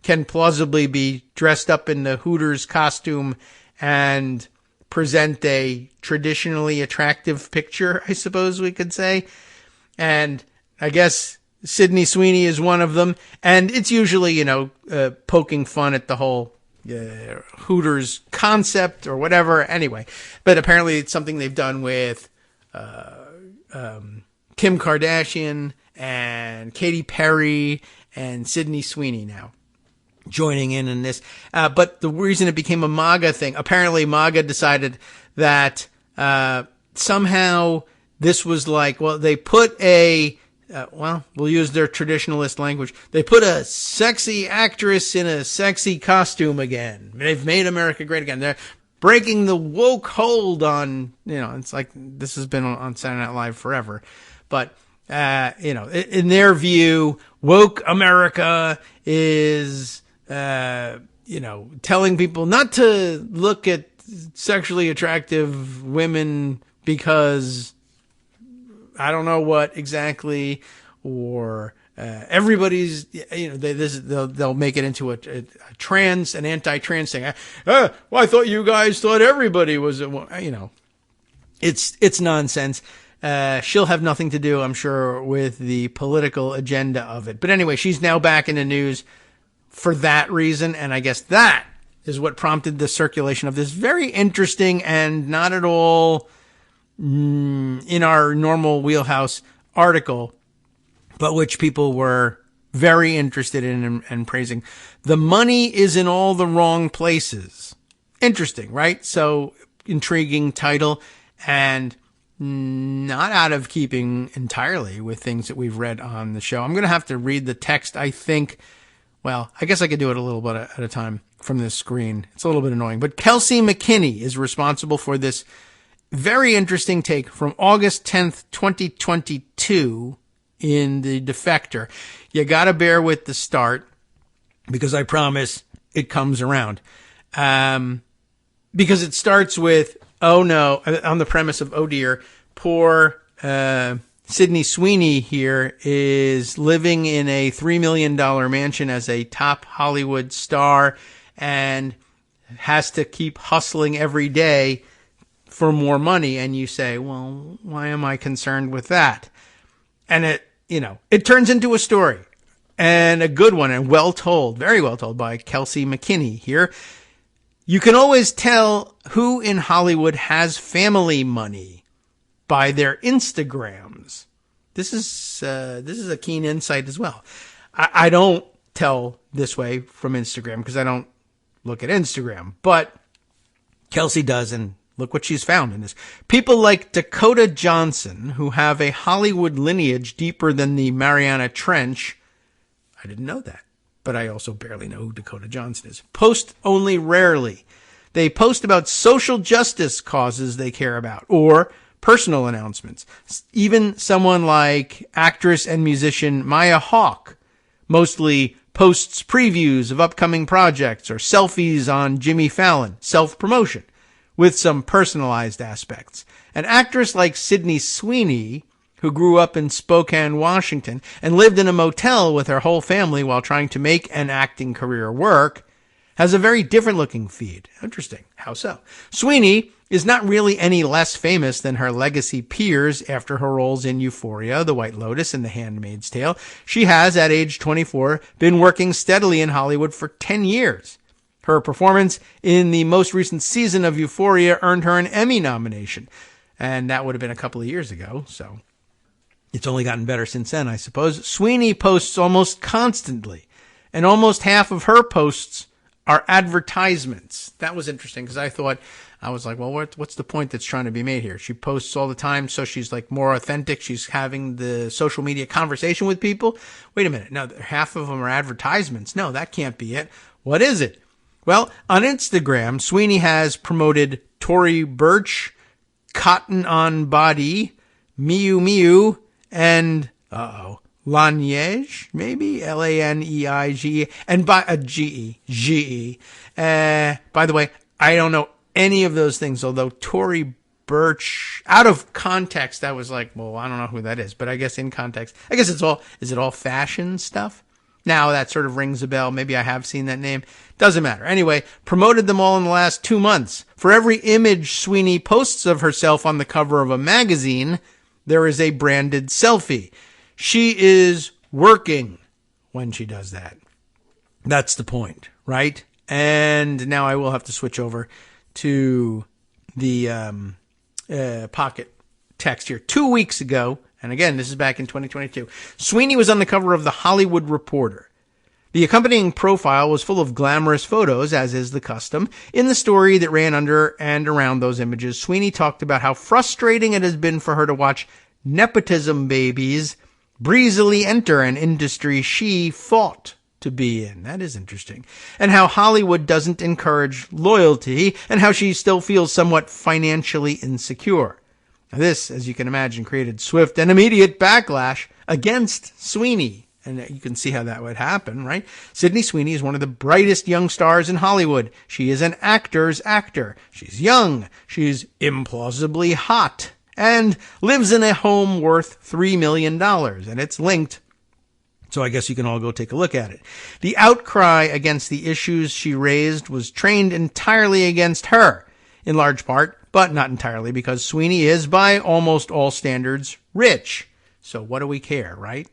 can plausibly be dressed up in the Hooters costume and present a traditionally attractive picture, I suppose we could say. And I guess Sydney Sweeney is one of them. And it's usually, poking fun at the whole Hooters concept or whatever. Anyway, but apparently it's something they've done with Kim Kardashian and Katy Perry and Sydney Sweeney now joining in this. But the reason it became a MAGA thing, apparently MAGA decided that somehow this was like, well, they put we'll use their traditionalist language. They put a sexy actress in a sexy costume again. They've made America great again. They're breaking the woke hold on, it's like this has been on Saturday Night Live forever. But, in their view, woke America is, telling people not to look at sexually attractive women because I don't know what exactly, or everybody's, they'll make it into an anti-trans thing. Well, I thought you guys thought everybody was, it's nonsense. She'll have nothing to do, I'm sure, with the political agenda of it. But anyway, she's now back in the news for that reason, and I guess that is what prompted the circulation of this very interesting and not at all in our normal wheelhouse article, but which people were very interested in and praising. The money is in all the wrong places. Interesting, right? So intriguing title, and not out of keeping entirely with things that we've read on the show. I'm going to have to read the text, I think. Well, I guess I could do it a little bit at a time from this screen. It's a little bit annoying. But Kelsey McKinney is responsible for this very interesting take from August 10th, 2022 in The Defector. You got to bear with the start because I promise it comes around. Because it starts with, oh no, on the premise of, oh dear, poor Sydney Sweeney here is living in a $3 million mansion as a top Hollywood star and has to keep hustling every day for more money. And you say, well, why am I concerned with that? And it turns into a story, and a good one, and well told, very well told by Kelsey McKinney here. You can always tell who in Hollywood has family money by their Instagrams. This is a keen insight as well. I don't tell this way from Instagram because I don't look at Instagram, but Kelsey does, and look what she's found in this. People like Dakota Johnson, who have a Hollywood lineage deeper than the Mariana Trench. I didn't know that, but I also barely know who Dakota Johnson is. Post only rarely. They post about social justice causes they care about, or personal announcements. Even someone like actress and musician Maya Hawke mostly posts previews of upcoming projects or selfies on Jimmy Fallon, self-promotion, with some personalized aspects. An actress like Sydney Sweeney, who grew up in Spokane, Washington, and lived in a motel with her whole family while trying to make an acting career work, has a very different looking feed. Interesting. How so? Sweeney is not really any less famous than her legacy peers after her roles in Euphoria, The White Lotus, and The Handmaid's Tale. She has, at age 24, been working steadily in Hollywood for 10 years. Her performance in the most recent season of Euphoria earned her an Emmy nomination. And that would have been a couple of years ago, so it's only gotten better since then, I suppose. Sweeney posts almost constantly, and almost half of her posts are advertisements. That was interesting because I was like, well, what's the point that's trying to be made here? She posts all the time, so she's like more authentic. She's having the social media conversation with people. Wait a minute. No, half of them are advertisements. No, that can't be it. What is it? Well, on Instagram, Sweeney has promoted Tory Burch, Cotton On Body, Miu Miu, and, Laneige, maybe? Laneige, and by a Ge. By the way, I don't know any of those things, although Tory Burch, out of context, I was like, well, I don't know who that is, but I guess in context, is it all fashion stuff? Now that sort of rings a bell. Maybe I have seen that name. Doesn't matter. Anyway, promoted them all in the last 2 months. For every image Sweeney posts of herself on the cover of a magazine, there is a branded selfie. She is working when she does that. That's the point, right? And now I will have to switch over to the pocket text here. 2 weeks ago, and again, this is back in 2022, Sweeney was on the cover of The Hollywood Reporter. The accompanying profile was full of glamorous photos, as is the custom. In the story that ran under and around those images, Sweeney talked about how frustrating it has been for her to watch nepotism babies breezily enter an industry she fought to be in. That is interesting. And how Hollywood doesn't encourage loyalty, and how she still feels somewhat financially insecure. Now this, as you can imagine, created swift and immediate backlash against Sweeney. And you can see how that would happen, right? Sydney Sweeney is one of the brightest young stars in Hollywood. She is an actor's actor. She's young. She's implausibly hot. And lives in a home worth $3 million. And it's linked. So I guess you can all go take a look at it. The outcry against the issues she raised was trained entirely against her, in large part, but not entirely, because Sweeney is, by almost all standards, rich. So what do we care, right?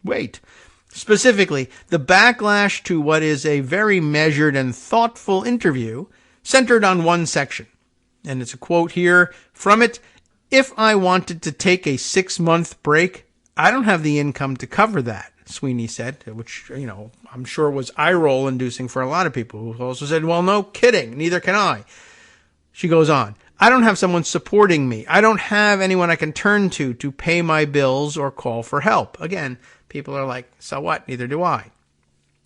Wait. Specifically, the backlash to what is a very measured and thoughtful interview centered on one section. And it's a quote here from it. "If I wanted to take a 6-month break, I don't have the income to cover that," Sweeney said, which, I'm sure was eye-roll inducing for a lot of people who also said, well, no kidding, neither can I. She goes on, "I don't have someone supporting me. I don't have anyone I can turn to pay my bills or call for help." Again, people are like, so what? Neither do I.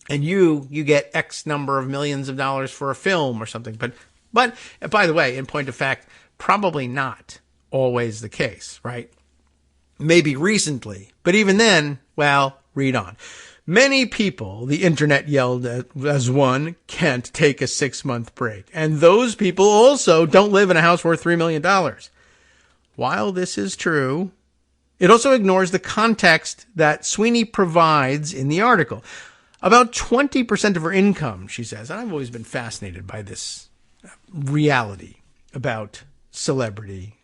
And you get X number of millions of dollars for a film or something. But by the way, in point of fact, probably not always the case, right? Maybe recently. But even then, well, read on. "Many people," the internet yelled as one, "can't take a 6-month break. And those people also don't live in a house worth $3 million. While this is true, it also ignores the context that Sweeney provides in the article. About 20% of her income, she says, and I've always been fascinated by this reality about celebrity.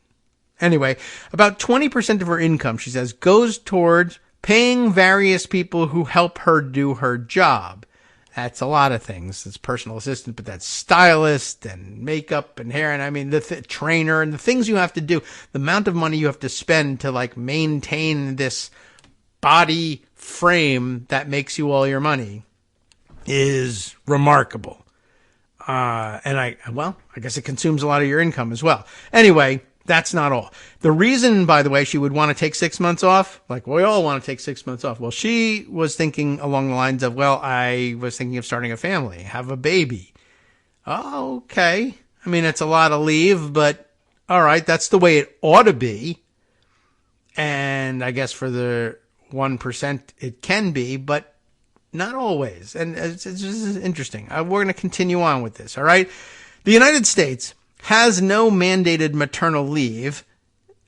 Anyway, about 20% of her income, she says, goes towards paying various people who help her do her job. That's a lot of things. It's personal assistant, but that's stylist and makeup and hair. And I mean, the trainer and the things you have to do, the amount of money you have to spend to maintain this body frame that makes you all your money is remarkable. And I guess it consumes a lot of your income as well. Anyway, that's not all. The reason, by the way, she would want to take 6 months off, like we all want to take 6 months off. Well, she was thinking along the lines of, I was thinking of starting a family, have a baby. Oh, okay. I mean, it's a lot of leave, but all right, that's the way it ought to be. And I guess for the 1%, it can be, but not always. And it's just interesting. We're going to continue on with this. All right. The United States has no mandated maternal leave,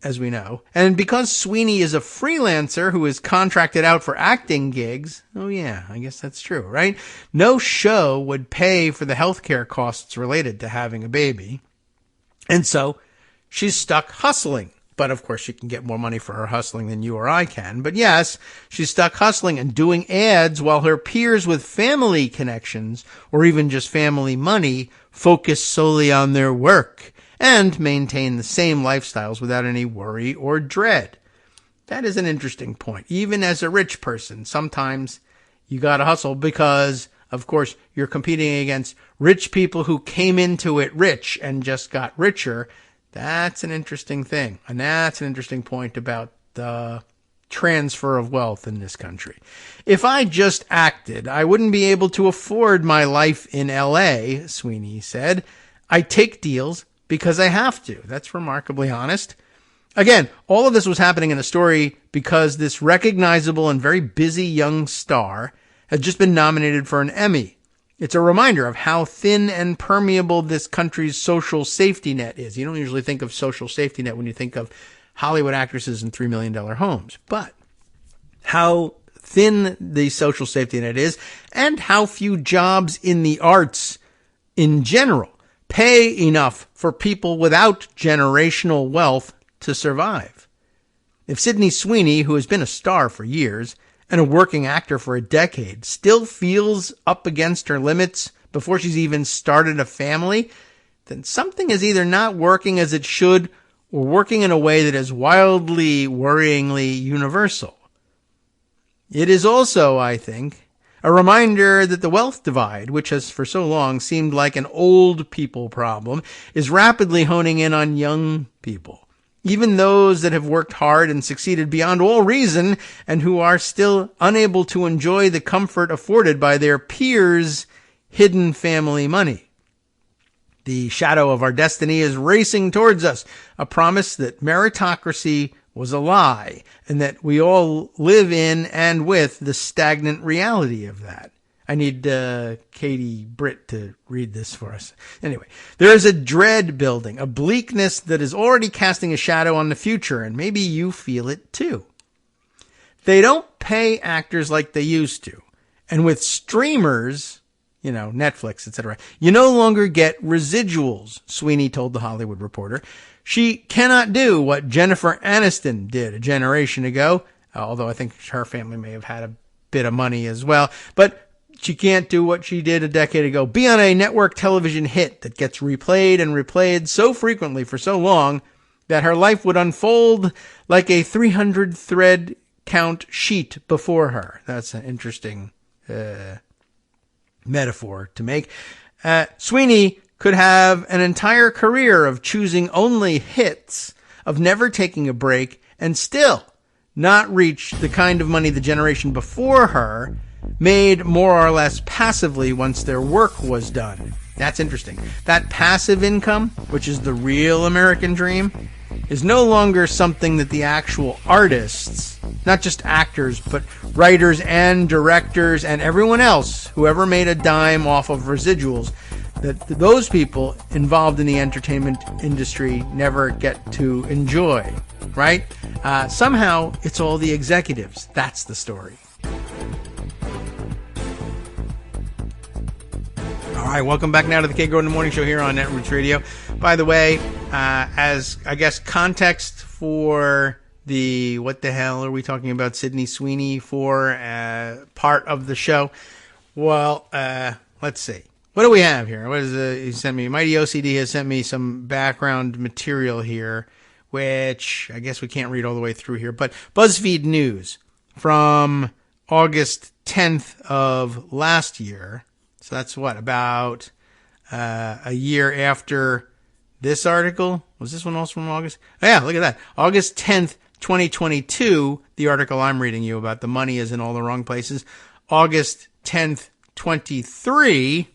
as we know. And because Sweeney is a freelancer who is contracted out for acting gigs, oh yeah, I guess that's true, right? No show would pay for the healthcare costs related to having a baby. And so she's stuck hustling. But of course she can get more money for her hustling than you or I can. But yes, she's stuck hustling and doing ads while her peers with family connections or even just family money focus solely on their work and maintain the same lifestyles without any worry or dread. That is an interesting point. Even as a rich person, sometimes you gotta hustle because of course, you're competing against rich people who came into it rich and just got richer. That's an interesting thing. And that's an interesting point about the transfer of wealth in this country. If I just acted, I wouldn't be able to afford my life in LA, Sweeney said. I take deals because I have to. That's remarkably honest. Again, all of this was happening in a story because this recognizable and very busy young star had just been nominated for an Emmy. It's a reminder of how thin and permeable this country's social safety net is. You don't usually think of social safety net when you think of Hollywood actresses in $3 million homes, but how thin the social safety net is and how few jobs in the arts in general pay enough for people without generational wealth to survive. If Sydney Sweeney, who has been a star for years and a working actor for a decade, still feels up against her limits before she's even started a family, then something is either not working as it should or working in a way that is wildly, worryingly universal. It is also, I think, a reminder that the wealth divide, which has for so long seemed like an old people problem, is rapidly honing in on young people. Even those that have worked hard and succeeded beyond all reason and who are still unable to enjoy the comfort afforded by their peers' hidden family money. The shadow of our destiny is racing towards us, a promise that meritocracy was a lie, and that we all live in and with the stagnant reality of that. I need Katie Britt to read this for us. Anyway, there is a dread building, a bleakness that is already casting a shadow on the future, and maybe you feel it too. They don't pay actors like they used to, and with streamers, Netflix, etc., you no longer get residuals, Sweeney told The Hollywood Reporter. She cannot do what Jennifer Aniston did a generation ago, although I think her family may have had a bit of money as well, but she can't do what she did a decade ago. Be on a network television hit that gets replayed and replayed so frequently for so long that her life would unfold like a 300 thread count sheet before her. That's an interesting metaphor to make. Sweeney could have an entire career of choosing only hits, of never taking a break, and still not reach the kind of money the generation before her made more or less passively once their work was done. That's interesting. That passive income, which is the real American dream, is no longer something that the actual artists, not just actors, but writers and directors and everyone else who ever made a dime off of residuals, that those people involved in the entertainment industry never get to enjoy, right? Somehow it's all the executives. That's the story. All right, welcome back now to the Kagro in the Morning Show here on Netroots Radio. By the way, as I guess context for the what the hell are we talking about Sydney Sweeney for part of the show? Well, let's see. What do we have here? What is he sent me? Mighty OCD has sent me some background material here, which I guess we can't read all the way through here. But BuzzFeed News from August 10th of last year. So that's what, about a year after this article? Was this one also from August? Oh, yeah, look at that. August 10th, 2022, the article I'm reading you about the money is in all the wrong places. August 10th, 23,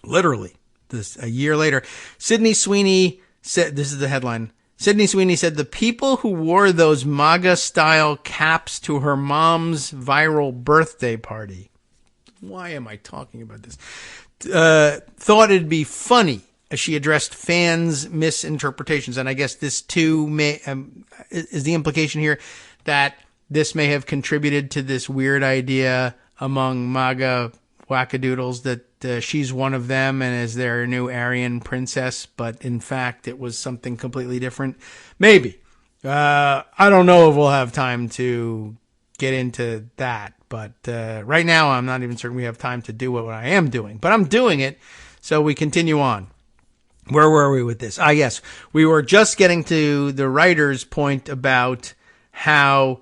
literally, this a year later, Sydney Sweeney said, this is the headline, Sydney Sweeney said the people who wore those MAGA-style caps to her mom's viral birthday party, why am I talking about this, thought it'd be funny as she addressed fans' misinterpretations. And I guess this too may is the implication here that this may have contributed to this weird idea among MAGA wackadoodles that she's one of them and is their new Aryan princess, but in fact it was something completely different. Maybe. I don't know if we'll have time to get into that, but right now I'm not even certain we have time to do what I am doing, but I'm doing it, so we continue on. Where were we with this? Yes, we were just getting to the writer's point about how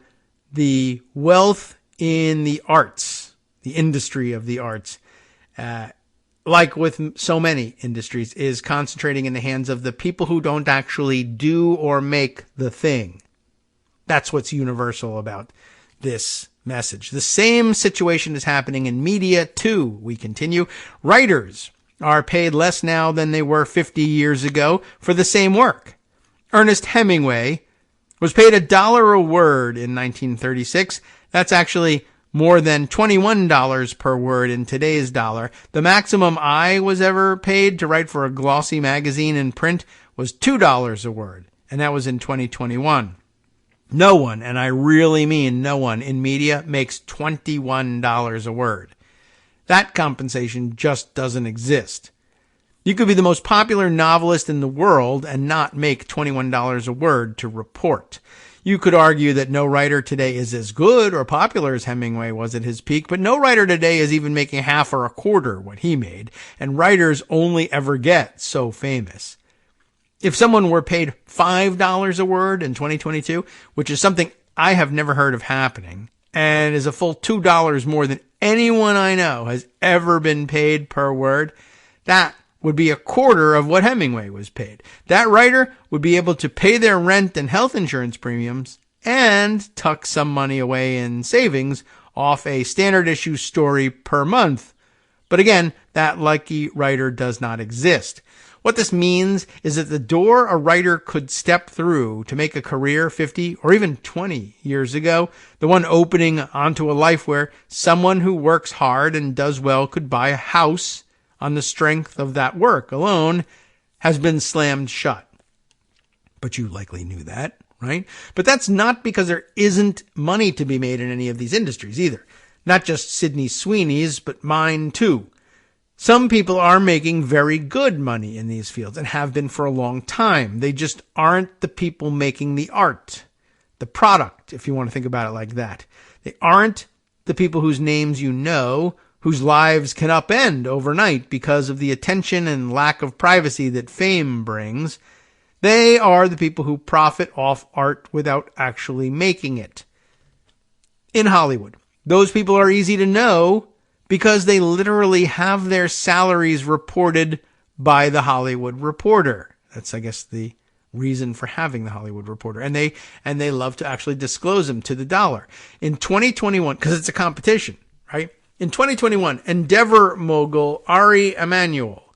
the wealth in the arts, the industry of the arts, like with so many industries, is concentrating in the hands of the people who don't actually do or make the thing. That's what's universal about this message. The same situation is happening in media too. We continue. Writers are paid less now than they were 50 years ago for the same work. Ernest Hemingway was paid $1 a word in 1936. That's actually more than $21 per word in today's dollar. The maximum I was ever paid to write for a glossy magazine in print was $2 a word, and that was in 2021. No one, and I really mean no one, in media makes $21 a word. That compensation just doesn't exist. You could be the most popular novelist in the world and not make $21 a word to report. You could argue that no writer today is as good or popular as Hemingway was at his peak, but no writer today is even making half or a quarter what he made, and writers only ever get so famous. If someone were paid $5 a word in 2022, which is something I have never heard of happening, and is a full $2 more than anyone I know has ever been paid per word, that would be a quarter of what Hemingway was paid. That writer would be able to pay their rent and health insurance premiums and tuck some money away in savings off a standard issue story per month. But again, that lucky writer does not exist. What this means is that the door a writer could step through to make a career 50 or even 20 years ago, the one opening onto a life where someone who works hard and does well could buy a house on the strength of that work alone, has been slammed shut. But you likely knew that, right? But that's not because there isn't money to be made in any of these industries either. Not just Sydney Sweeney's, but mine too. Some people are making very good money in these fields and have been for a long time. They just aren't the people making the art, the product, if you want to think about it like that. They aren't the people whose names you know, whose lives can upend overnight because of the attention and lack of privacy that fame brings. They are the people who profit off art without actually making it. In Hollywood, those people are easy to know because they literally have their salaries reported by the Hollywood Reporter. That's, I guess, the reason for having the Hollywood Reporter. And they love to actually disclose them to the dollar. In 2021, because it's a competition, right? In 2021, Endeavor mogul Ari Emanuel,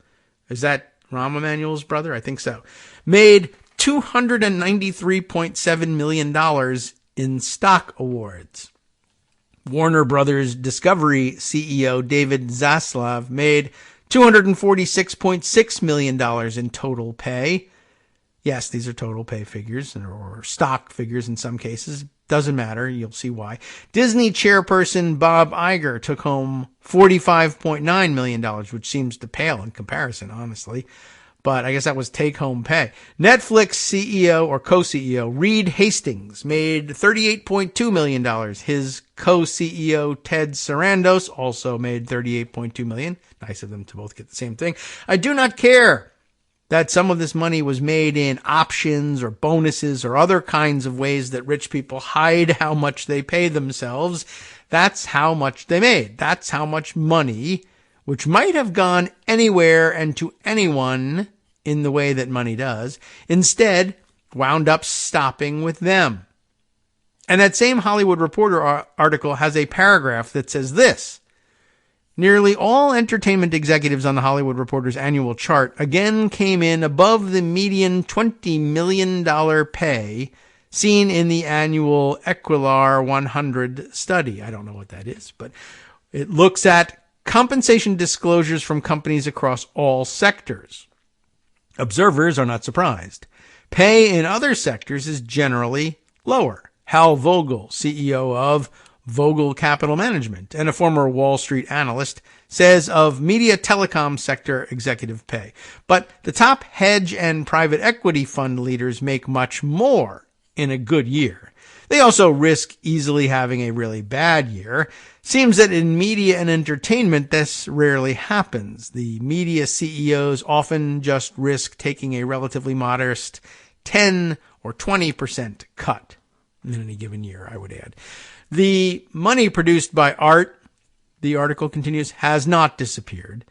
is that Rahm Emanuel's brother? I think so, made $293.7 million in stock awards. Warner Brothers Discovery CEO David Zaslav made $246.6 million in total pay. Yes, these are total pay figures or stock figures in some cases. Doesn't matter. You'll see why. Disney chairperson Bob Iger took home $45.9 million, which seems to pale in comparison, honestly. But I guess that was take-home pay. Netflix CEO or co-CEO Reed Hastings made $38.2 million. His co-CEO Ted Sarandos also made $38.2 million. Nice of them to both get the same thing. I do not care that some of this money was made in options or bonuses or other kinds of ways that rich people hide how much they pay themselves. That's how much they made. That's how much money, which might have gone anywhere and to anyone in the way that money does, instead wound up stopping with them. And that same Hollywood Reporter article has a paragraph that says this: nearly all entertainment executives on the Hollywood Reporter's annual chart again came in above the median $20 million pay seen in the annual Equilar 100 study. I don't know what that is, but it looks at compensation disclosures from companies across all sectors. Observers are not surprised. Pay in other sectors is generally lower. Hal Vogel, CEO of Vogel Capital Management and a former Wall Street analyst, says of media telecom sector executive pay. But the top hedge and private equity fund leaders make much more in a good year. They also risk easily having a really bad year. Seems that in media and entertainment, this rarely happens. The media CEOs often just risk taking a relatively modest 10 or 20% cut in any given year, I would add. The money produced by art the article continues, has not disappeared.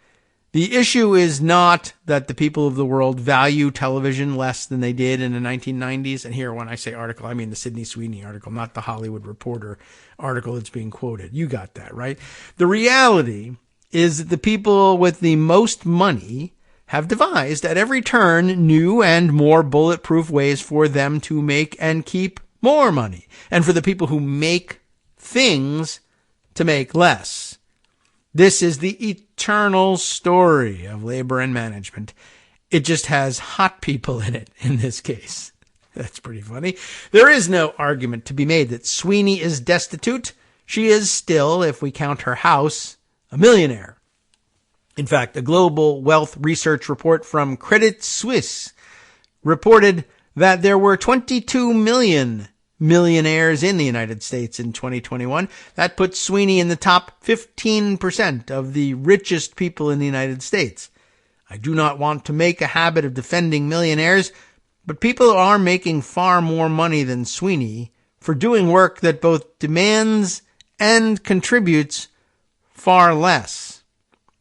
The issue is not that the people of the world value television less than they did in the 1990s. And here, when I say article, I mean the Sydney Sweeney article, not the Hollywood Reporter article that's being quoted. You got that, right? The reality is that the people with the most money have devised at every turn new and more bulletproof ways for them to make and keep more money, and for the people who make things to make less. This is the eternal story of labor and management. It just has hot people in it in this case. That's pretty funny. There is no argument to be made that Sweeney is destitute. She is still, if we count her house, a millionaire. In fact, a global wealth research report from Credit Suisse reported that there were 22 million millionaires in the United States in 2021. That puts Sweeney in the top 15% of the richest people in the United States. I do not want to make a habit of defending millionaires, but people are making far more money than Sweeney for doing work that both demands and contributes far less.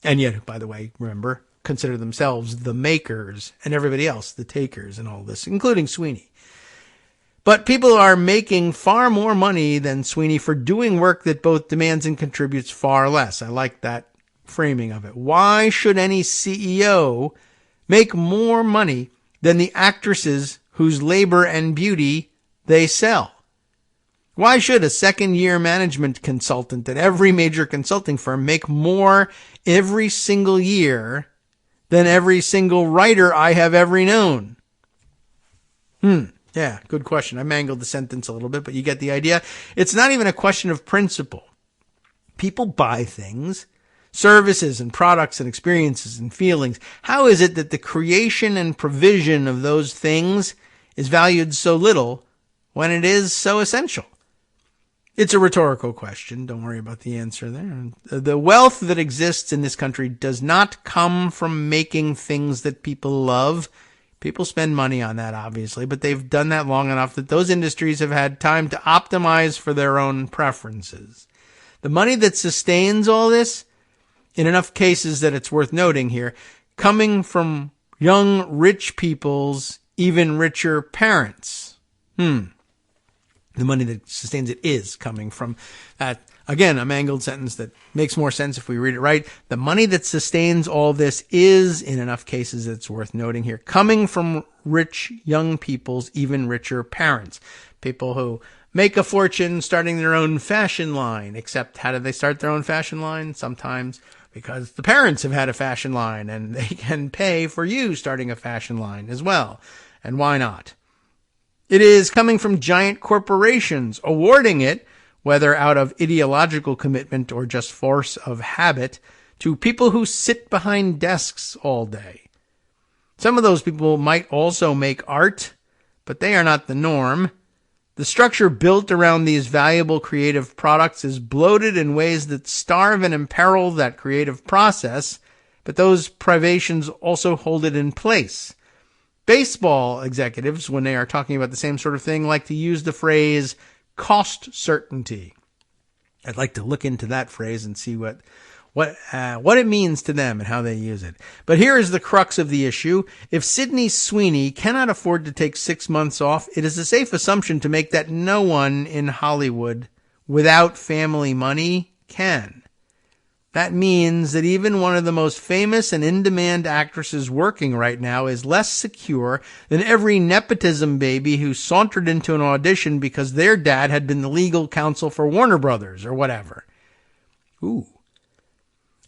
And yet, by the way, remember, consider themselves the makers and everybody else the takers in all this, including Sweeney. But people are making far more money than Sweeney for doing work that both demands and contributes far less. I like that framing of it. Why should any CEO make more money than the actresses whose labor and beauty they sell? Why should a second-year management consultant at every major consulting firm make more every single year than every single writer I have ever known? Yeah, good question. I mangled the sentence a little bit, but you get the idea. It's not even a question of principle. People buy things, services and products and experiences and feelings. How is it that the creation and provision of those things is valued so little when it is so essential? It's a rhetorical question. Don't worry about the answer there. The wealth that exists in this country does not come from making things that people love. People spend money on that, obviously, but they've done that long enough that those industries have had time to optimize for their own preferences. The money that sustains all this, in enough cases that it's worth noting here, coming from young, rich people's even richer parents. The money that sustains it is coming from that. Again, a mangled sentence that makes more sense if we read it right. The money that sustains all this is, in enough cases it's worth noting here, coming from rich young people's even richer parents. People who make a fortune starting their own fashion line. Except, how did they start their own fashion line? Sometimes because the parents have had a fashion line and they can pay for you starting a fashion line as well. And why not? It is coming from giant corporations, awarding it, whether out of ideological commitment or just force of habit, to people who sit behind desks all day. Some of those people might also make art, but they are not the norm. The structure built around these valuable creative products is bloated in ways that starve and imperil that creative process, but those privations also hold it in place. Baseball executives, when they are talking about the same sort of thing, like to use the phrase cost certainty. I'd like to look into that phrase and see what it means to them and how they use it. But here is the crux of the issue. If Sydney Sweeney cannot afford to take 6 months off, it is a safe assumption to make that no one in Hollywood without family money can. That means that even one of the most famous and in-demand actresses working right now is less secure than every nepotism baby who sauntered into an audition because their dad had been the legal counsel for Warner Brothers or whatever. Ooh.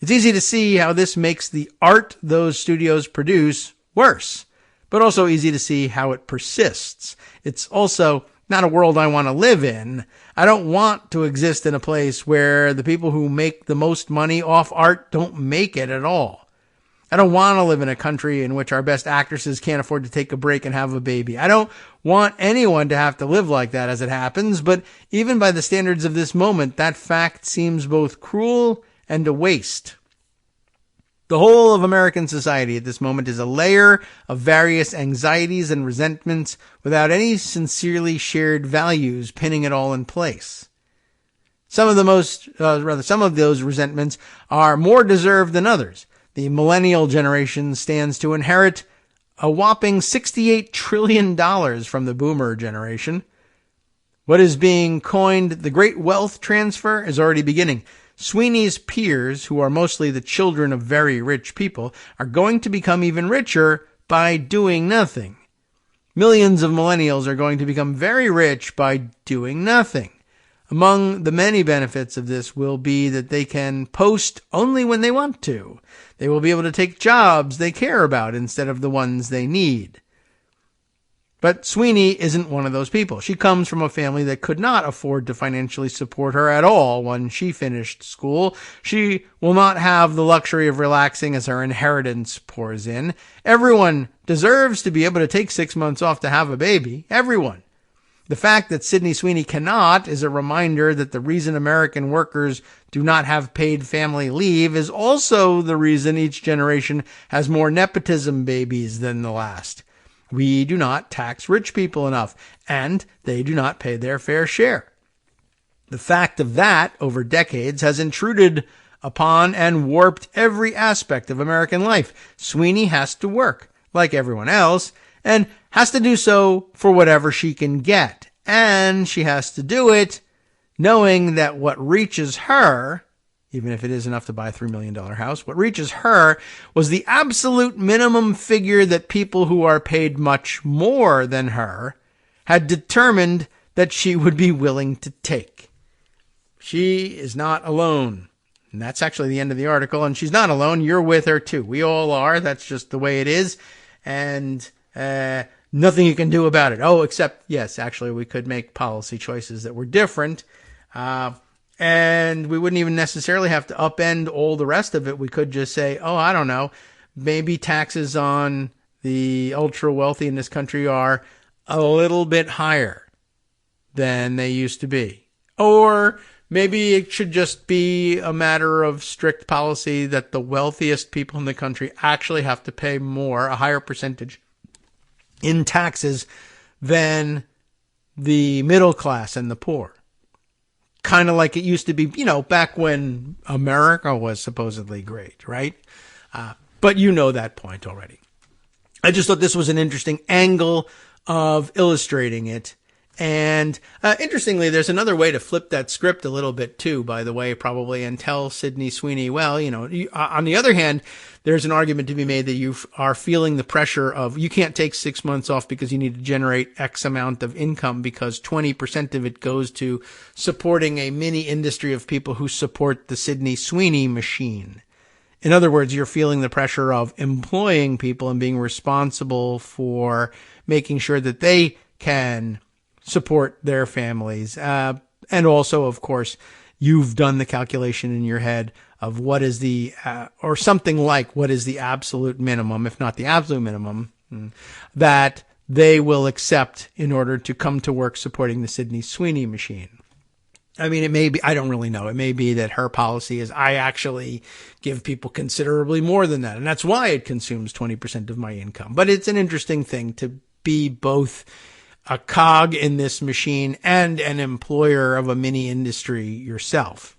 It's easy to see how this makes the art those studios produce worse, but also easy to see how it persists. It's also not a world I want to live in. I don't want to exist in a place where the people who make the most money off art don't make it at all. I don't want to live in a country in which our best actresses can't afford to take a break and have a baby. I don't want anyone to have to live like that as it happens, but even by the standards of this moment, that fact seems both cruel and a waste. The whole of American society at this moment is a layer of various anxieties and resentments without any sincerely shared values pinning it all in place. Some of those resentments are more deserved than others. The millennial generation stands to inherit a whopping $68 trillion from the boomer generation. What is being coined the Great Wealth Transfer is already beginning. Sweeney's peers, who are mostly the children of very rich people, are going to become even richer by doing nothing. Millions of millennials are going to become very rich by doing nothing. Among the many benefits of this will be that they can post only when they want to. They will be able to take jobs they care about instead of the ones they need. But Sweeney isn't one of those people. She comes from a family that could not afford to financially support her at all when she finished school. She will not have the luxury of relaxing as her inheritance pours in. Everyone deserves to be able to take 6 months off to have a baby. Everyone. The fact that Sydney Sweeney cannot is a reminder that the reason American workers do not have paid family leave is also the reason each generation has more nepotism babies than the last. We do not tax rich people enough, and they do not pay their fair share. The fact of that, over decades, has intruded upon and warped every aspect of American life. Sweeney has to work, like everyone else, and has to do so for whatever she can get. And she has to do it knowing that what reaches her, even if it is enough to buy a $3 million house, what reaches her was the absolute minimum figure that people who are paid much more than her had determined that she would be willing to take. She is not alone. And that's actually the end of the article. And she's not alone. You're with her too. We all are. That's just the way it is. And nothing you can do about it. Oh, except, yes, actually, we could make policy choices that were different. And we wouldn't even necessarily have to upend all the rest of it. We could just say, oh, I don't know, maybe taxes on the ultra wealthy in this country are a little bit higher than they used to be. Or maybe it should just be a matter of strict policy that the wealthiest people in the country actually have to pay more, a higher percentage in taxes than the middle class and the poor. Kind of like it used to be, back when America was supposedly great, right? But you know that point already. I just thought this was an interesting angle of illustrating it. And interestingly, there's another way to flip that script a little bit too, by the way, probably, and tell Sydney Sweeney, well, on the other hand, there's an argument to be made that you are feeling the pressure of you can't take 6 months off because you need to generate X amount of income because 20% of it goes to supporting a mini industry of people who support the Sydney Sweeney machine. In other words, you're feeling the pressure of employing people and being responsible for making sure that they can support their families. And also, of course, you've done the calculation in your head of what is the, or something like what is the absolute minimum, if not the absolute minimum, that they will accept in order to come to work supporting the Sydney Sweeney machine. I mean, it may be, I don't really know. It may be that her policy is I actually give people considerably more than that. And that's why it consumes 20% of my income. But it's an interesting thing to be both a cog in this machine and an employer of a mini industry yourself.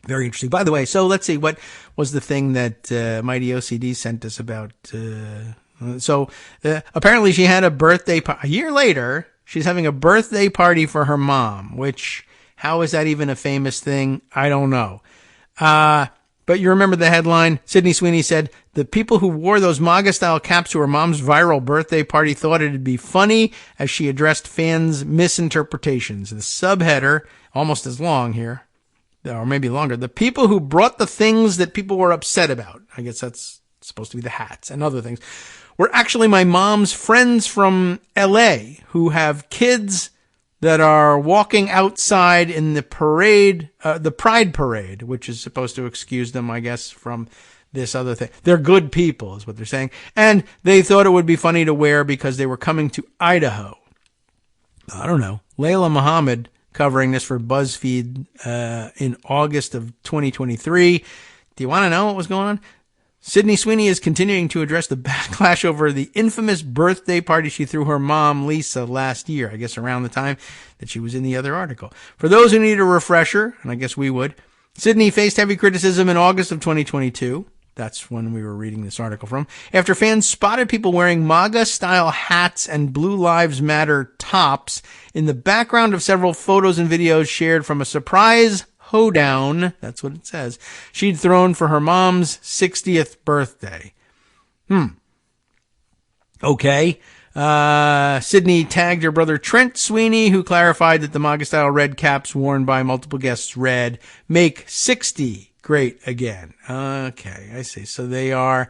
Very interesting. By the way, so let's see, what was the thing that Mighty OCD sent us about? Apparently she had a birthday a year later, she's having a birthday party for her mom, which, how is that even a famous thing? I don't know. But you remember the headline? Sydney Sweeney said, the people who wore those MAGA-style caps to her mom's viral birthday party thought it'd be funny as she addressed fans' misinterpretations. The subheader, almost as long here, or maybe longer, the people who brought the things that people were upset about, I guess that's supposed to be the hats and other things, were actually my mom's friends from LA who have kids that are walking outside in the parade, the Pride Parade, which is supposed to excuse them, I guess, from this other thing. They're good people, is what they're saying. And they thought it would be funny to wear because they were coming to Idaho. I don't know. Layla Muhammad covering this for BuzzFeed in August of 2023. Do you want to know what was going on? Sydney Sweeney is continuing to address the backlash over the infamous birthday party she threw her mom, Lisa, last year, I guess around the time that she was in the other article. For those who need a refresher, and I guess we would, Sydney faced heavy criticism in August of 2022. That's when we were reading this article from. After fans spotted people wearing MAGA-style hats and Blue Lives Matter tops in the background of several photos and videos shared from a surprise hoedown, that's what it says, she'd thrown for her mom's 60th birthday. Okay. Sydney tagged her brother Trent Sweeney, who clarified that the MAGA-style red caps worn by multiple guests read, "Make 60 great again." Okay, I see. So they are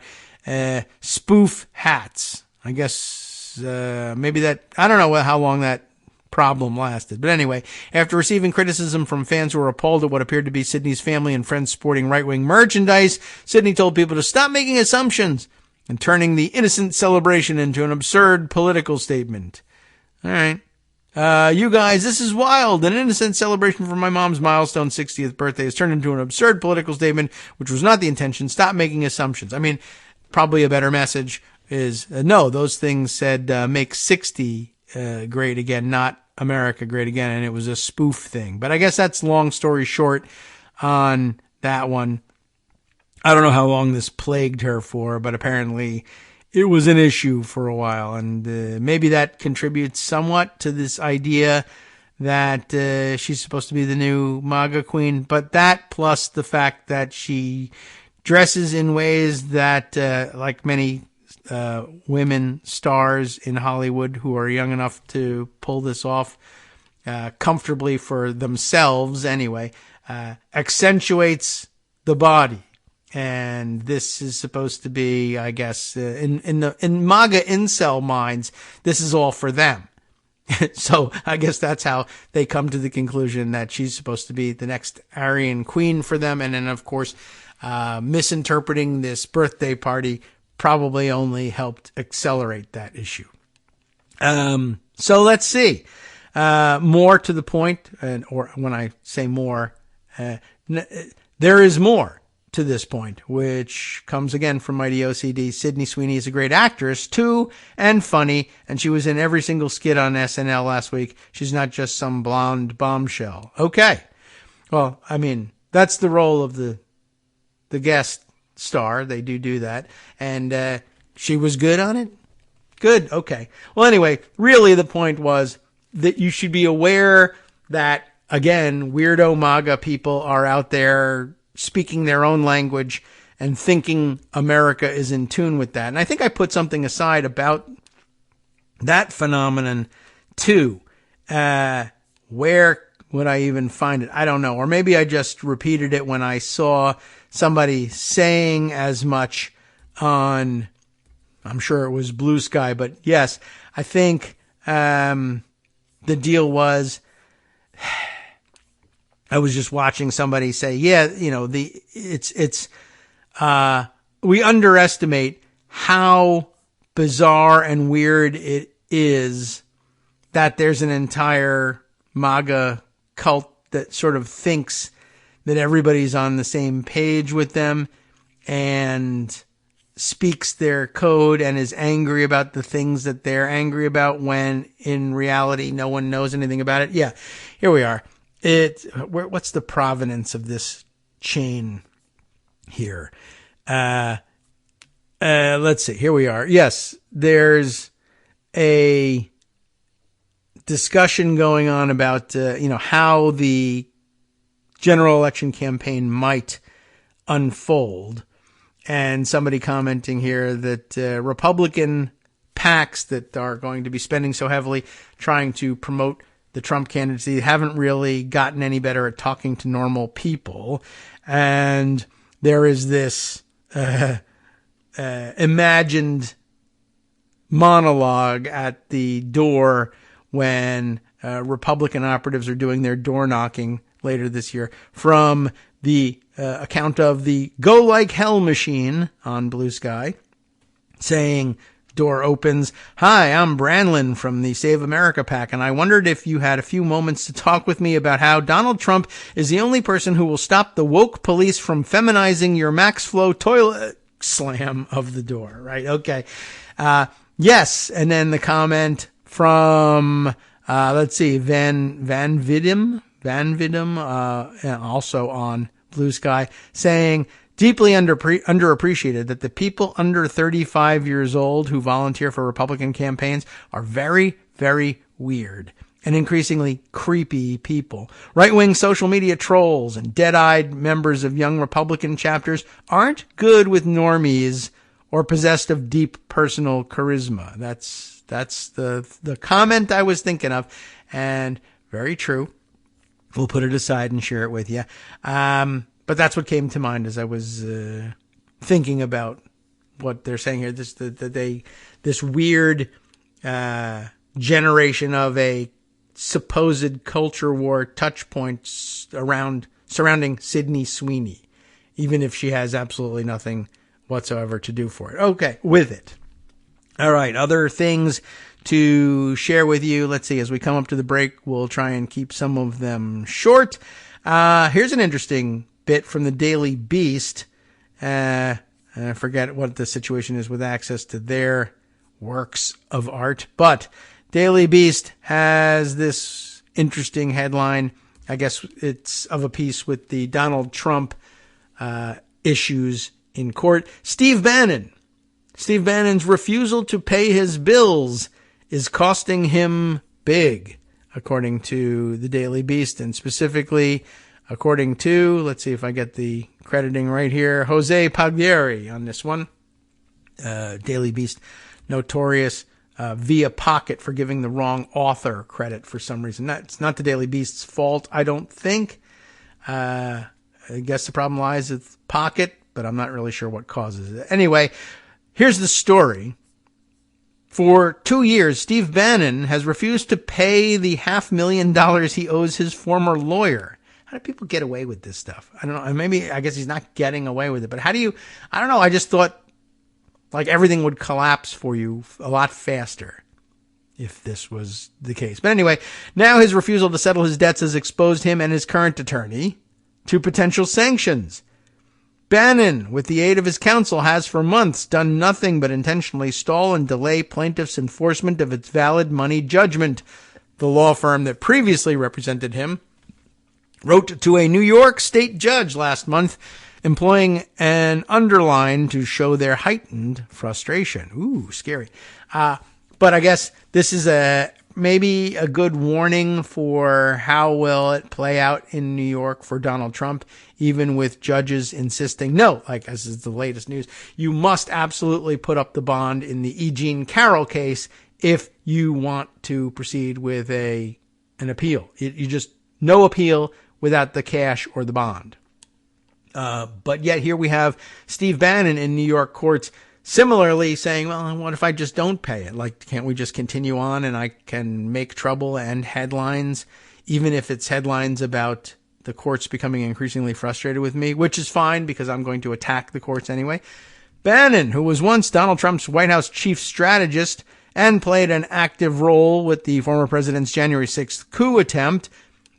spoof hats. I guess maybe that, I don't know how long that problem lasted. But anyway, after receiving criticism from fans who were appalled at what appeared to be Sydney's family and friends sporting right-wing merchandise, Sydney told people to stop making assumptions and turning the innocent celebration into an absurd political statement. All right. You guys, this is wild. An innocent celebration for my mom's milestone 60th birthday has turned into an absurd political statement, which was not the intention. Stop making assumptions. I mean, probably a better message is, no, those things said, make 60 great again, not America great again, and it was a spoof thing. But I guess that's long story short on that one. I don't know how long this plagued her for, but apparently it was an issue for a while, and maybe that contributes somewhat to this idea that she's supposed to be the new MAGA queen. But that plus the fact that she dresses in ways that, like many women stars in Hollywood who are young enough to pull this off comfortably for themselves anyway, accentuates the body. And this is supposed to be, I guess, in MAGA incel minds, this is all for them. So I guess that's how they come to the conclusion that she's supposed to be the next Aryan queen for them. And then, of course, misinterpreting this birthday party probably only helped accelerate that issue. So let's see. More to the point, or when I say more, there is more to this point, which comes again from Mighty OCD. Sydney Sweeney is a great actress, too, and funny, and she was in every single skit on SNL last week. She's not just some blonde bombshell. Okay. Well, I mean, that's the role of the guest star. They do that. And she was good on it? Good. Okay. Well, anyway, really the point was that you should be aware that, again, weirdo MAGA people are out there speaking their own language and thinking America is in tune with that. And I think I put something aside about that phenomenon too. Where would I even find it? I don't know. Or maybe I just repeated it when I saw somebody saying as much on, I'm sure it was Blue Sky, but yes, I think the deal was, I was just watching somebody say, yeah, you know, we underestimate how bizarre and weird it is that there's an entire MAGA cult that sort of thinks that everybody's on the same page with them and speaks their code and is angry about the things that they're angry about when in reality no one knows anything about it. Yeah, here we are. What's the provenance of this chain here? Let's see. Here we are. Yes, there's a discussion going on about, how the general election campaign might unfold. And somebody commenting here that Republican PACs that are going to be spending so heavily trying to promote the Trump candidacy haven't really gotten any better at talking to normal people. And there is this imagined monologue at the door when Republican operatives are doing their door knocking later this year from the account of the Go Like Hell machine on Blue Sky, saying, door opens, "Hi, I'm Branlin from the Save America PAC, and I wondered if you had a few moments to talk with me about how Donald Trump is the only person who will stop the woke police from feminizing your Max Flow toilet." slam of the door, right? Okay. Yes. And then the comment from, let's see, Van Videm, also on Blue Sky, saying, deeply underappreciated that the people under 35 years old who volunteer for Republican campaigns are very, very weird and increasingly creepy people. Right-wing social media trolls and dead-eyed members of young Republican chapters aren't good with normies or possessed of deep personal charisma. That's the comment I was thinking of, and very true. We'll put it aside and share it with you. But that's what came to mind as I was thinking about what they're saying here. This weird generation of a supposed culture war touch points surrounding Sydney Sweeney, even if she has absolutely nothing whatsoever to do for it. Okay, with it. All right, other things to share with you. Let's see, as we come up to the break, we'll try and keep some of them short. Here's an interesting bit from the Daily Beast. I forget what the situation is with access to their works of art, but Daily Beast has this interesting headline. I guess it's of a piece with the Donald Trump issues in court. Steve Bannon's refusal to pay his bills is costing him big, according to the Daily Beast, and specifically according to, let's see if I get the crediting right here, Jose Pagliari on this one. Daily Beast, notorious via Pocket for giving the wrong author credit for some reason. It's not the Daily Beast's fault, I don't think. I guess the problem lies with Pocket, but I'm not really sure what causes it. Anyway, here's the story. For 2 years, Steve Bannon has refused to pay the $500,000 he owes his former lawyer. How do people get away with this stuff? I don't know. I guess he's not getting away with it, but how do you, I don't know. I just thought like everything would collapse for you a lot faster if this was the case. But anyway, now his refusal to settle his debts has exposed him and his current attorney to potential sanctions. Bannon, with the aid of his counsel, has for months done nothing but intentionally stall and delay plaintiff's enforcement of its valid money judgment. The law firm that previously represented him wrote to a New York state judge last month, employing an underline to show their heightened frustration. Ooh, scary. But I guess this is maybe a good warning for how will it play out in New York for Donald Trump, even with judges insisting, no, like as is the latest news, you must absolutely put up the bond in the E. Jean Carroll case if you want to proceed with an appeal. You just, no appeal without the cash or the bond. But yet here we have Steve Bannon in New York courts similarly saying, well, what if I just don't pay it? Like, can't we just continue on and I can make trouble and headlines, even if it's headlines about the courts becoming increasingly frustrated with me, which is fine because I'm going to attack the courts anyway. Bannon, who was once Donald Trump's White House chief strategist and played an active role with the former president's January 6th coup attempt,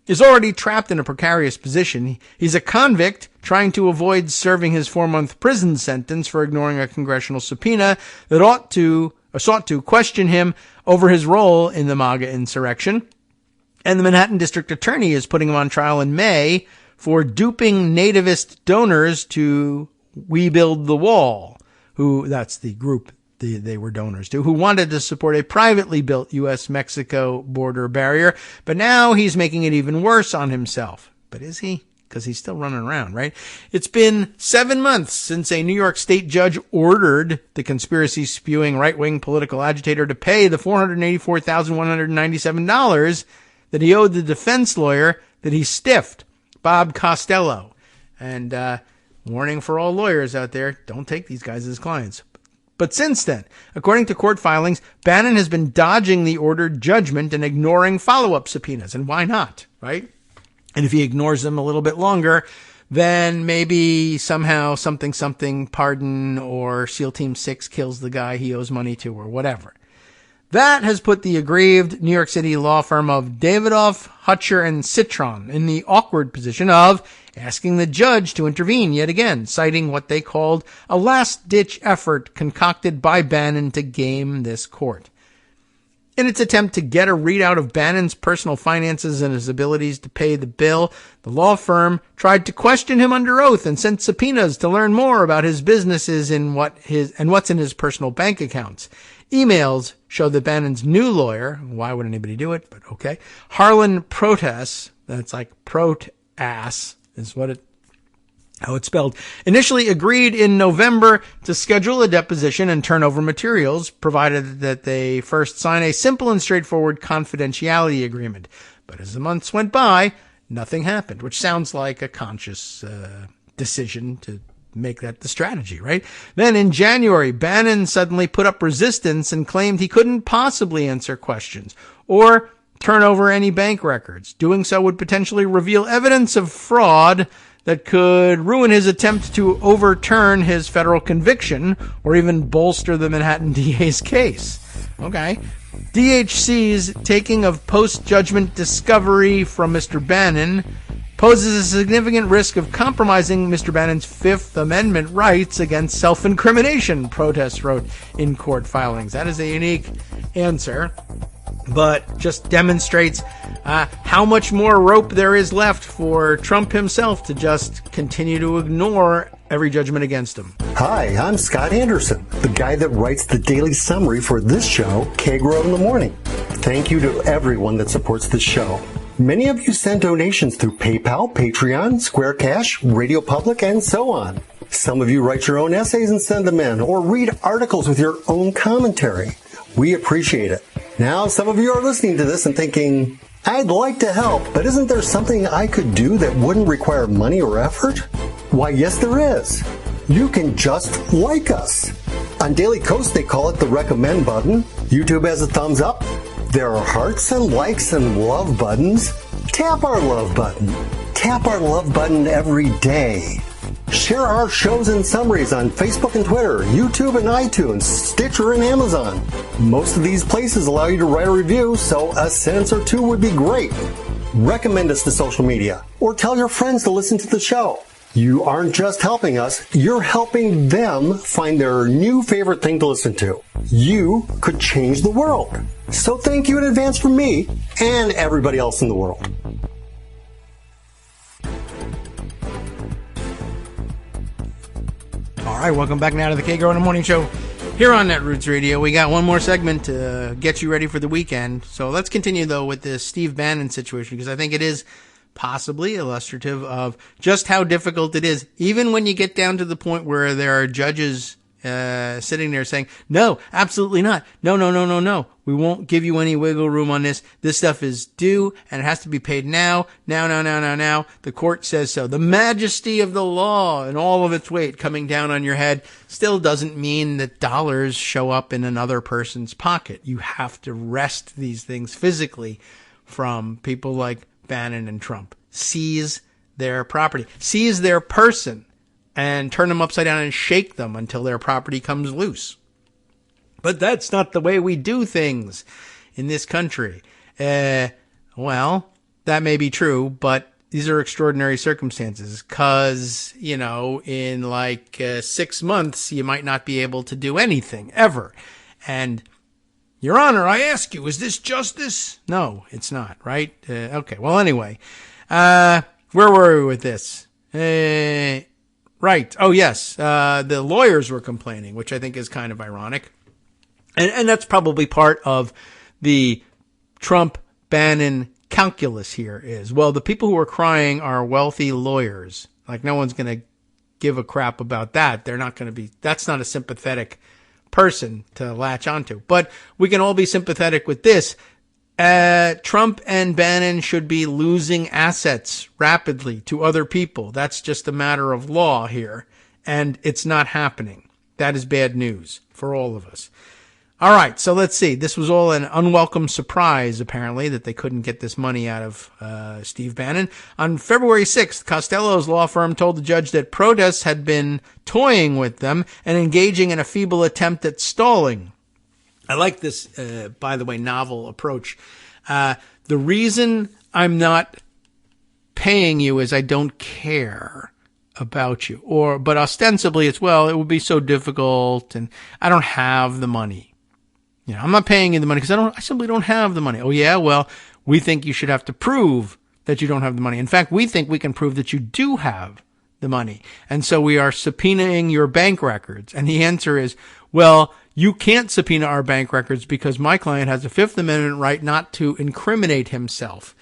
is already trapped in a precarious position. He's a convict trying to avoid serving his 4-month prison sentence for ignoring a congressional subpoena that sought to question him over his role in the MAGA insurrection. And the Manhattan District Attorney is putting him on trial in May for duping nativist donors to We Build the Wall, that's the group they were donors to, who wanted to support a privately built U.S.-Mexico border barrier. But now he's making it even worse on himself. But is he? Because he's still running around, right? It's been 7 months since a New York state judge ordered the conspiracy-spewing right-wing political agitator to pay the $484,197 that he owed the defense lawyer that he stiffed, Bob Costello. And warning for all lawyers out there, don't take these guys as clients. But since then, according to court filings, Bannon has been dodging the ordered judgment and ignoring follow-up subpoenas. And why not, right? And if he ignores them a little bit longer, then maybe somehow something pardon or SEAL Team 6 kills the guy he owes money to or whatever. That has put the aggrieved New York City law firm of Davidoff, Hutcher, and Citron in the awkward position of asking the judge to intervene yet again, citing what they called a last-ditch effort concocted by Bannon to game this court. In its attempt to get a readout of Bannon's personal finances and his abilities to pay the bill, the law firm tried to question him under oath and sent subpoenas to learn more about his businesses and what's in his personal bank accounts. Emails showed that Bannon's new lawyer, why would anybody do it, but okay, Harlan Protas, that's like Protas is how it's spelled, initially agreed in November to schedule a deposition and turn over materials, provided that they first sign a simple and straightforward confidentiality agreement. But as the months went by, nothing happened, which sounds like a conscious decision to make that the strategy, right? Then in January, Bannon suddenly put up resistance and claimed he couldn't possibly answer questions or turn over any bank records. Doing so would potentially reveal evidence of fraud that could ruin his attempt to overturn his federal conviction or even bolster the Manhattan DA's case. Okay. DHC's taking of post-judgment discovery from Mr. Bannon poses a significant risk of compromising Mr. Bannon's Fifth Amendment rights against self-incrimination, protests wrote in court filings. That is a unique answer, but just demonstrates how much more rope there is left for Trump himself to just continue to ignore every judgment against him. Hi, I'm Scott Anderson, the guy that writes the daily summary for this show, Kagro in the Morning. Thank you to everyone that supports this show. Many of you send donations through PayPal, Patreon, Square Cash, Radio Public, and so on. Some of you write your own essays and send them in, or read articles with your own commentary. We appreciate it. Now, some of you are listening to this and thinking, I'd like to help, but isn't there something I could do that wouldn't require money or effort? Why, yes, there is. You can just like us. On Daily Kos, they call it the recommend button. YouTube has a thumbs up. There are hearts and likes and love buttons. Tap our love button. Tap our love button every day. Share our shows and summaries on Facebook and Twitter, YouTube and iTunes, Stitcher and Amazon. Most of these places allow you to write a review, so a sentence or two would be great. Recommend us to social media, or tell your friends to listen to the show. You aren't just helping us, you're helping them find their new favorite thing to listen to. You could change the world. So thank you in advance from me and everybody else in the world. All right, welcome back now to the Kagro in the Morning Show here on Netroots Radio. We got one more segment to get you ready for the weekend. So let's continue, though, with this Steve Bannon situation, because I think it is possibly illustrative of just how difficult it is, even when you get down to the point where there are judges sitting there saying, no, absolutely not. No. We won't give you any wiggle room on this. This stuff is due and it has to be paid now. Now. The court says so. The majesty of the law and all of its weight coming down on your head still doesn't mean that dollars show up in another person's pocket. You have to wrest these things physically from people like Bannon and Trump. Seize their property. Seize their person. And turn them upside down and shake them until their property comes loose. But that's not the way we do things in this country. Well, that may be true, but these are extraordinary circumstances. Because, in like 6 months, you might not be able to do anything, ever. And, Your Honor, I ask you, is this justice? No, it's not, right? Okay, well, anyway. Where were we with this? Right. Oh, yes. The lawyers were complaining, which I think is kind of ironic. And that's probably part of the Trump-Bannon calculus here is, well, the people who are crying are wealthy lawyers. Like, no one's going to give a crap about that. They're not going to be, that's not a sympathetic person to latch onto. But we can all be sympathetic with this. Trump and Bannon should be losing assets rapidly to other people. That's just a matter of law here. And it's not happening. That is bad news for all of us. All right, so let's see. This was all an unwelcome surprise, apparently, that they couldn't get this money out of Steve Bannon. On February 6th, Costello's law firm told the judge that protests had been toying with them and engaging in a feeble attempt at stalling. I like this, by the way, novel approach. The reason I'm not paying you is I don't care about you. But ostensibly it's, well, it would be so difficult and I don't have the money. I'm not paying you the money because I simply don't have the money. Oh yeah, well, we think you should have to prove that you don't have the money. In fact, we think we can prove that you do have the money. And so we are subpoenaing your bank records. And the answer is, well, you can't subpoena our bank records because my client has a Fifth Amendment right not to incriminate himself.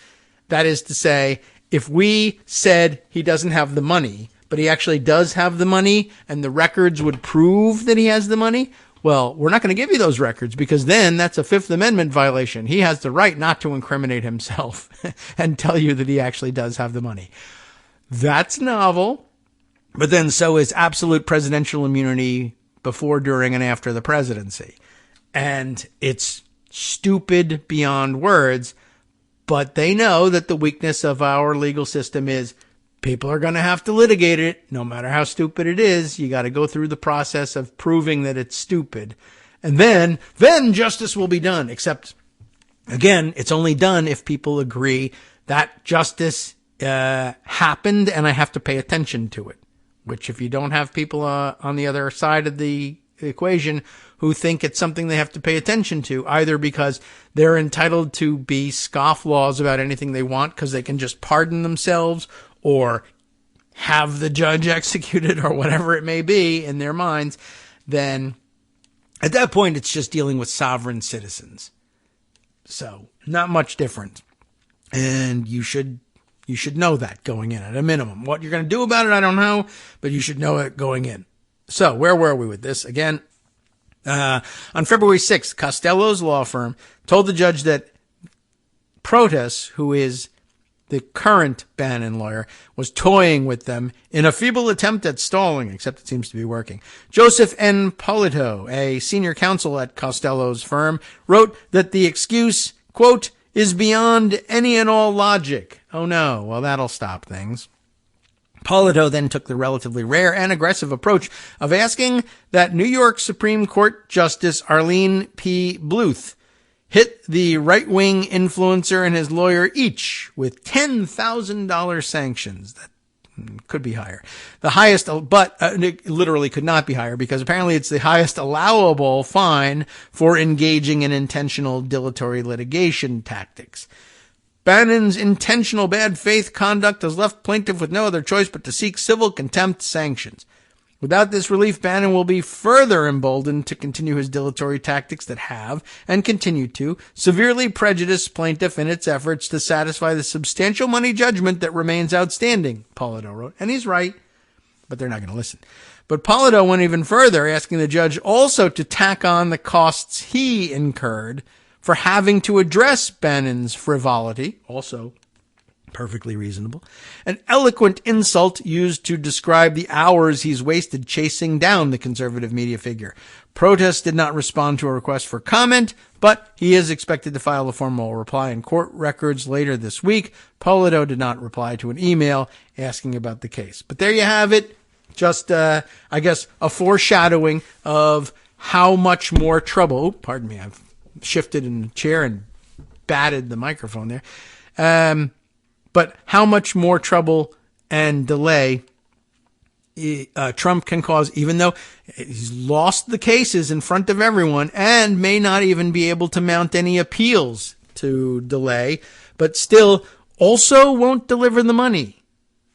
That is to say, if we said he doesn't have the money, but he actually does have the money and the records would prove that he has the money, well, we're not going to give you those records because then that's a Fifth Amendment violation. He has the right not to incriminate himself and tell you that he actually does have the money. That's novel. But then so is absolute presidential immunity before, during, and after the presidency. And it's stupid beyond words, but they know that the weakness of our legal system is people are going to have to litigate it. No matter how stupid it is, you got to go through the process of proving that it's stupid. And then justice will be done. Except, again, it's only done if people agree that justice happened and I have to pay attention to it. Which if you don't have people on the other side of the equation who think it's something they have to pay attention to, either because they're entitled to be scofflaws about anything they want because they can just pardon themselves or have the judge executed or whatever it may be in their minds, then at that point it's just dealing with sovereign citizens. So not much different. And you should know that going in at a minimum. What you're going to do about it, I don't know, but you should know it going in. So where were we with this? Again, on February 6th, Costello's law firm told the judge that Protas, who is the current Bannon lawyer, was toying with them in a feeble attempt at stalling, except it seems to be working. Joseph N. Polito, a senior counsel at Costello's firm, wrote that the excuse, quote, is beyond any and all logic. Oh no, well that'll stop things. Polito then took the relatively rare and aggressive approach of asking that New York Supreme Court Justice Arlene P. Bluth hit the right-wing influencer and his lawyer each with $10,000 sanctions. That could be higher. The highest, but it literally could not be higher because apparently it's the highest allowable fine for engaging in intentional dilatory litigation tactics. Bannon's intentional bad faith conduct has left plaintiff with no other choice but to seek civil contempt sanctions. Without this relief, Bannon will be further emboldened to continue his dilatory tactics that have, and continue to, severely prejudice plaintiff in its efforts to satisfy the substantial money judgment that remains outstanding, Polito wrote. And he's right, but they're not going to listen. But Polito went even further, asking the judge also to tack on the costs he incurred for having to address Bannon's frivolity, also perfectly reasonable, an eloquent insult used to describe the hours he's wasted chasing down the conservative media figure. Protas did not respond to a request for comment, but he is expected to file a formal reply in court records later this week. Polito did not reply to an email asking about the case. But there you have it. Just, I guess, a foreshadowing of how much more trouble. Oh, pardon me. I've shifted in the chair and batted the microphone there. But how much more trouble and delay Trump can cause, even though he's lost the cases in front of everyone and may not even be able to mount any appeals to delay, but still also won't deliver the money.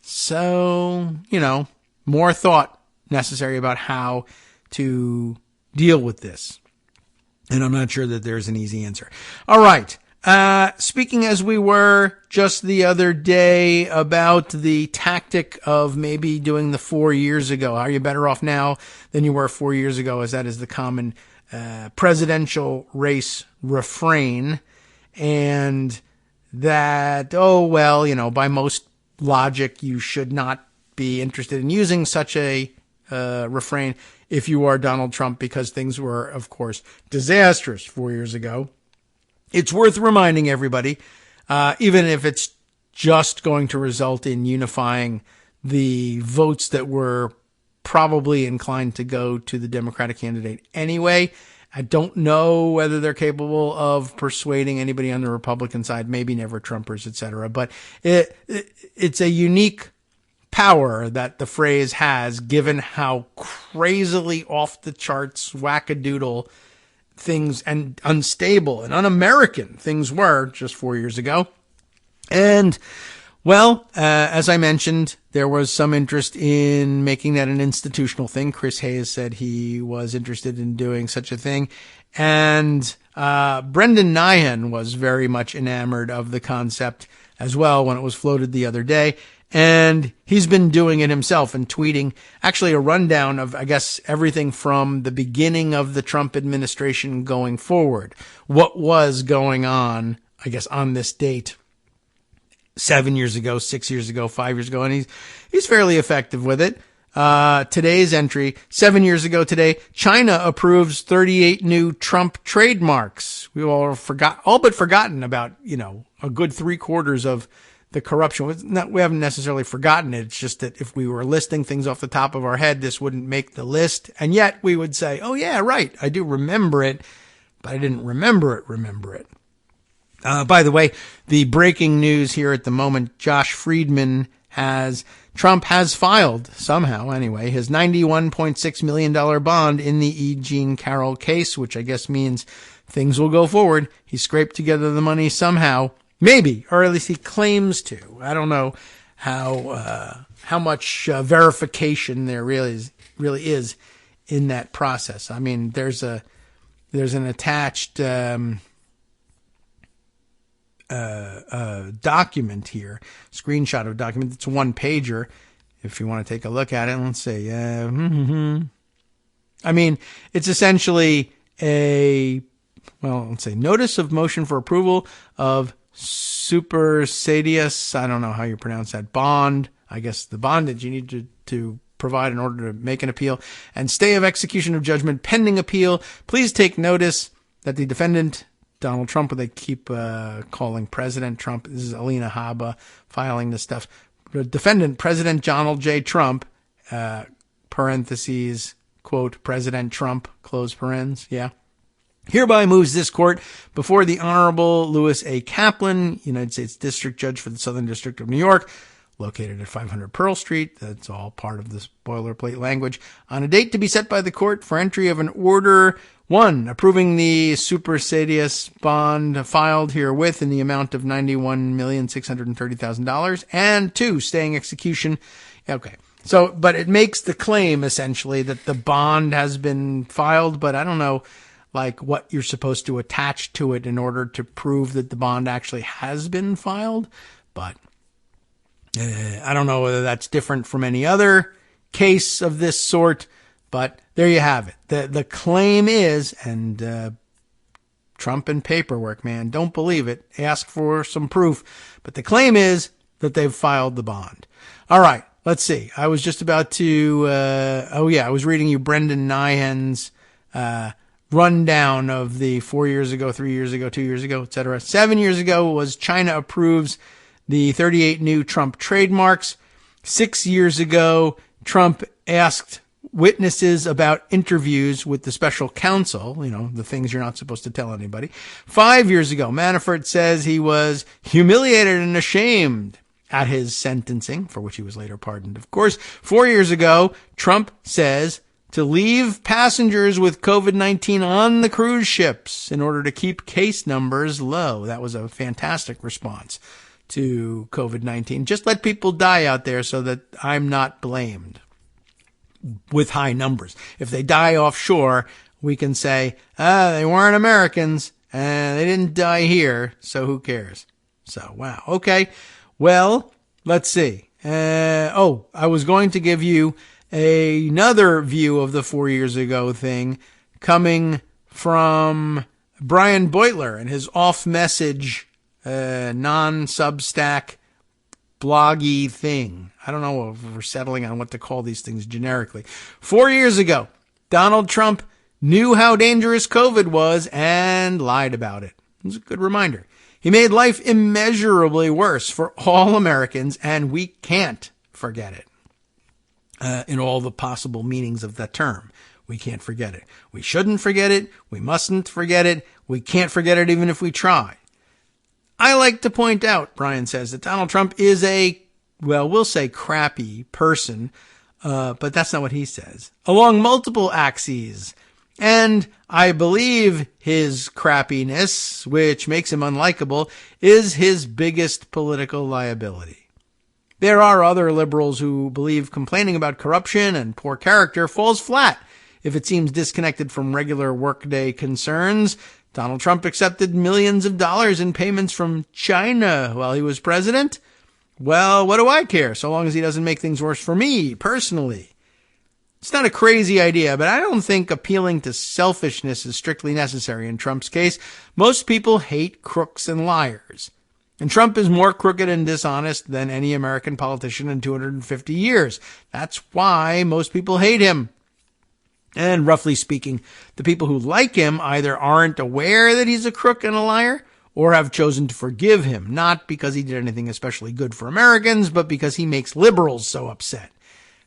So, more thought necessary about how to deal with this. And I'm not sure that there's an easy answer. All right. Speaking as we were just the other day about the tactic of maybe doing the 4 years ago. Are you better off now than you were 4 years ago? As that is the common, presidential race refrain. And that, by most logic, you should not be interested in using such a, refrain if you are Donald Trump, because things were, of course, disastrous 4 years ago. It's worth reminding everybody, even if it's just going to result in unifying the votes that were probably inclined to go to the Democratic candidate anyway, I don't know whether they're capable of persuading anybody on the Republican side, maybe never Trumpers, etc. But it's a unique power that the phrase has, given how crazily off the charts, wackadoodle things and unstable and un-American things were just 4 years ago. And well, as I mentioned, there was some interest in making that an institutional thing. Chris Hayes said he was interested in doing such a thing. And Brendan Nyhan was very much enamored of the concept as well when it was floated the other day. And he's been doing it himself and tweeting actually a rundown of, I guess, everything from the beginning of the Trump administration going forward. What was going on, I guess, on this date 7 years ago, 6 years ago, 5 years ago, and he's fairly effective with it. Today's entry, 7 years ago today, China approves 38 new Trump trademarks. We all but forgotten about, a good 3/4 of the corruption. We haven't necessarily forgotten it. It's just that if we were listing things off the top of our head, this wouldn't make the list. And yet we would say, oh yeah, right, I do remember it, but I didn't remember it. By the way, the breaking news here at the moment, Josh Friedman Trump has filed, somehow anyway, his $91.6 million bond in the E. Jean Carroll case, which I guess means things will go forward. He scraped together the money somehow, maybe, or at least he claims to. I don't know how much verification there really is in that process. I mean, there's an attached document here, screenshot of a document. It's a one-pager if you want to take a look at it. Let's see. I mean, it's essentially let's say notice of motion for approval of supersedious, I don't know how you pronounce that, bond. I guess the bond that you need to provide in order to make an appeal, and stay of execution of judgment pending appeal. Please take notice that the defendant, Donald Trump, what they keep calling President Trump. This is Alina Habba filing this stuff. The defendant, President Donald J. Trump, parentheses, quote, President Trump, close parens, yeah. Hereby moves this court before the Honorable Louis A. Kaplan, United States District Judge for the Southern District of New York, located at 500 Pearl Street. That's all part of this boilerplate language. On a date to be set by the court for entry of an order, 1, approving the supersedious bond filed herewith in the amount of $91,630,000, and 2, staying execution. Okay. So, but it makes the claim essentially that the bond has been filed, but I don't know, like, what you're supposed to attach to it in order to prove that the bond actually has been filed. But I don't know whether that's different from any other case of this sort, but there you have it. The claim is, and Trump and paperwork, man, don't believe it. Ask for some proof. But the claim is that they've filed the bond. All right, let's see. I was just about to, I was reading you Brendan Nyhan's rundown of the 4 years ago, 3 years ago, 2 years ago, etc. 7 years ago was China approves the 38 new Trump trademarks. 6 years ago, Trump asked witnesses about interviews with the special counsel, the things you're not supposed to tell anybody. 5 years ago, Manafort says he was humiliated and ashamed at his sentencing, for which he was later pardoned, of course. 4 years ago, Trump says to leave passengers with COVID-19 on the cruise ships in order to keep case numbers low. That was a fantastic response to COVID-19. Just let people die out there so that I'm not blamed with high numbers. If they die offshore, we can say, they weren't Americans and they didn't die here, so who cares? So, wow. Okay. Well, let's see. I was going to give you another view of the 4 years ago thing coming from Brian Beutler and his off-message, non-Substack bloggy thing. I don't know if we're settling on what to call these things generically. 4 years ago, Donald Trump knew how dangerous COVID was and lied about it. It was a good reminder. He made life immeasurably worse for all Americans, and we can't forget it. In all the possible meanings of that term. We can't forget it. We shouldn't forget it. We mustn't forget it. We can't forget it even if we try. I like to point out, Brian says, that Donald Trump is we'll say crappy person, but that's not what he says, along multiple axes. And I believe his crappiness, which makes him unlikable, is his biggest political liability. There are other liberals who believe complaining about corruption and poor character falls flat if it seems disconnected from regular workday concerns. Donald Trump accepted millions of dollars in payments from China while he was president. Well, what do I care, so long as he doesn't make things worse for me, personally? It's not a crazy idea, but I don't think appealing to selfishness is strictly necessary in Trump's case. Most people hate crooks and liars. And Trump is more crooked and dishonest than any American politician in 250 years. That's why most people hate him. And roughly speaking, the people who like him either aren't aware that he's a crook and a liar, or have chosen to forgive him, not because he did anything especially good for Americans, but because he makes liberals so upset.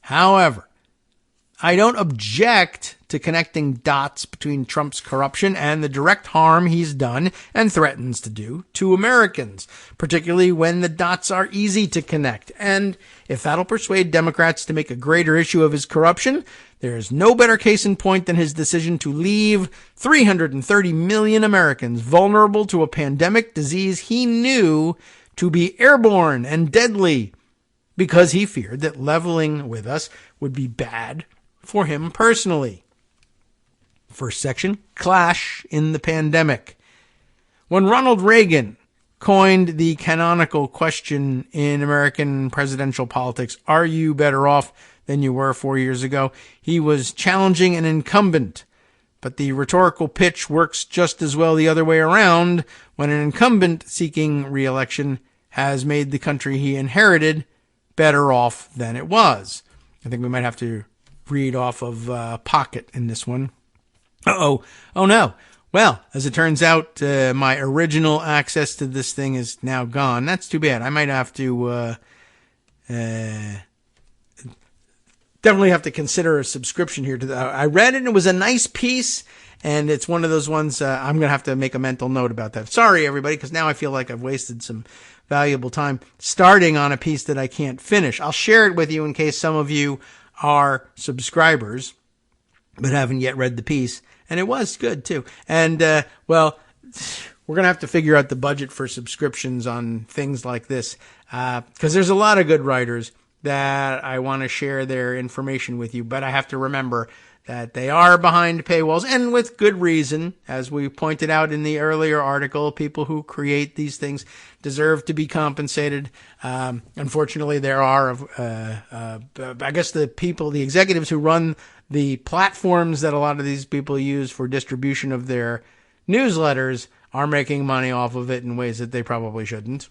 However, I don't object to connecting dots between Trump's corruption and the direct harm he's done and threatens to do to Americans, particularly when the dots are easy to connect. And if that'll persuade Democrats to make a greater issue of his corruption, there is no better case in point than his decision to leave 330 million Americans vulnerable to a pandemic disease he knew to be airborne and deadly, because he feared that leveling with us would be bad for him personally. First section, clash in the pandemic. When Ronald Reagan coined the canonical question in American presidential politics, are you better off than you were 4 years ago, he was challenging an incumbent. But the rhetorical pitch works just as well the other way around when an incumbent seeking re-election has made the country he inherited better off than it was. I think we might have to read off of Pocket in this one. Oh no. Well, as it turns out, my original access to this thing is now gone. That's too bad. I might have to definitely have to consider a subscription here to that. I read it and it was a nice piece, and it's one of those ones I'm going to have to make a mental note about that. Sorry, everybody, because now I feel like I've wasted some valuable time starting on a piece that I can't finish. I'll share it with you in case some of you are subscribers but haven't yet read the piece. And it was good, too. And, we're going to have to figure out the budget for subscriptions on things like this, because there's a lot of good writers that I want to share their information with you, but I have to remember that they are behind paywalls, and with good reason. As we pointed out in the earlier article, people who create these things deserve to be compensated. Unfortunately, there are, I guess the executives who run the platforms that a lot of these people use for distribution of their newsletters are making money off of it in ways that they probably shouldn't.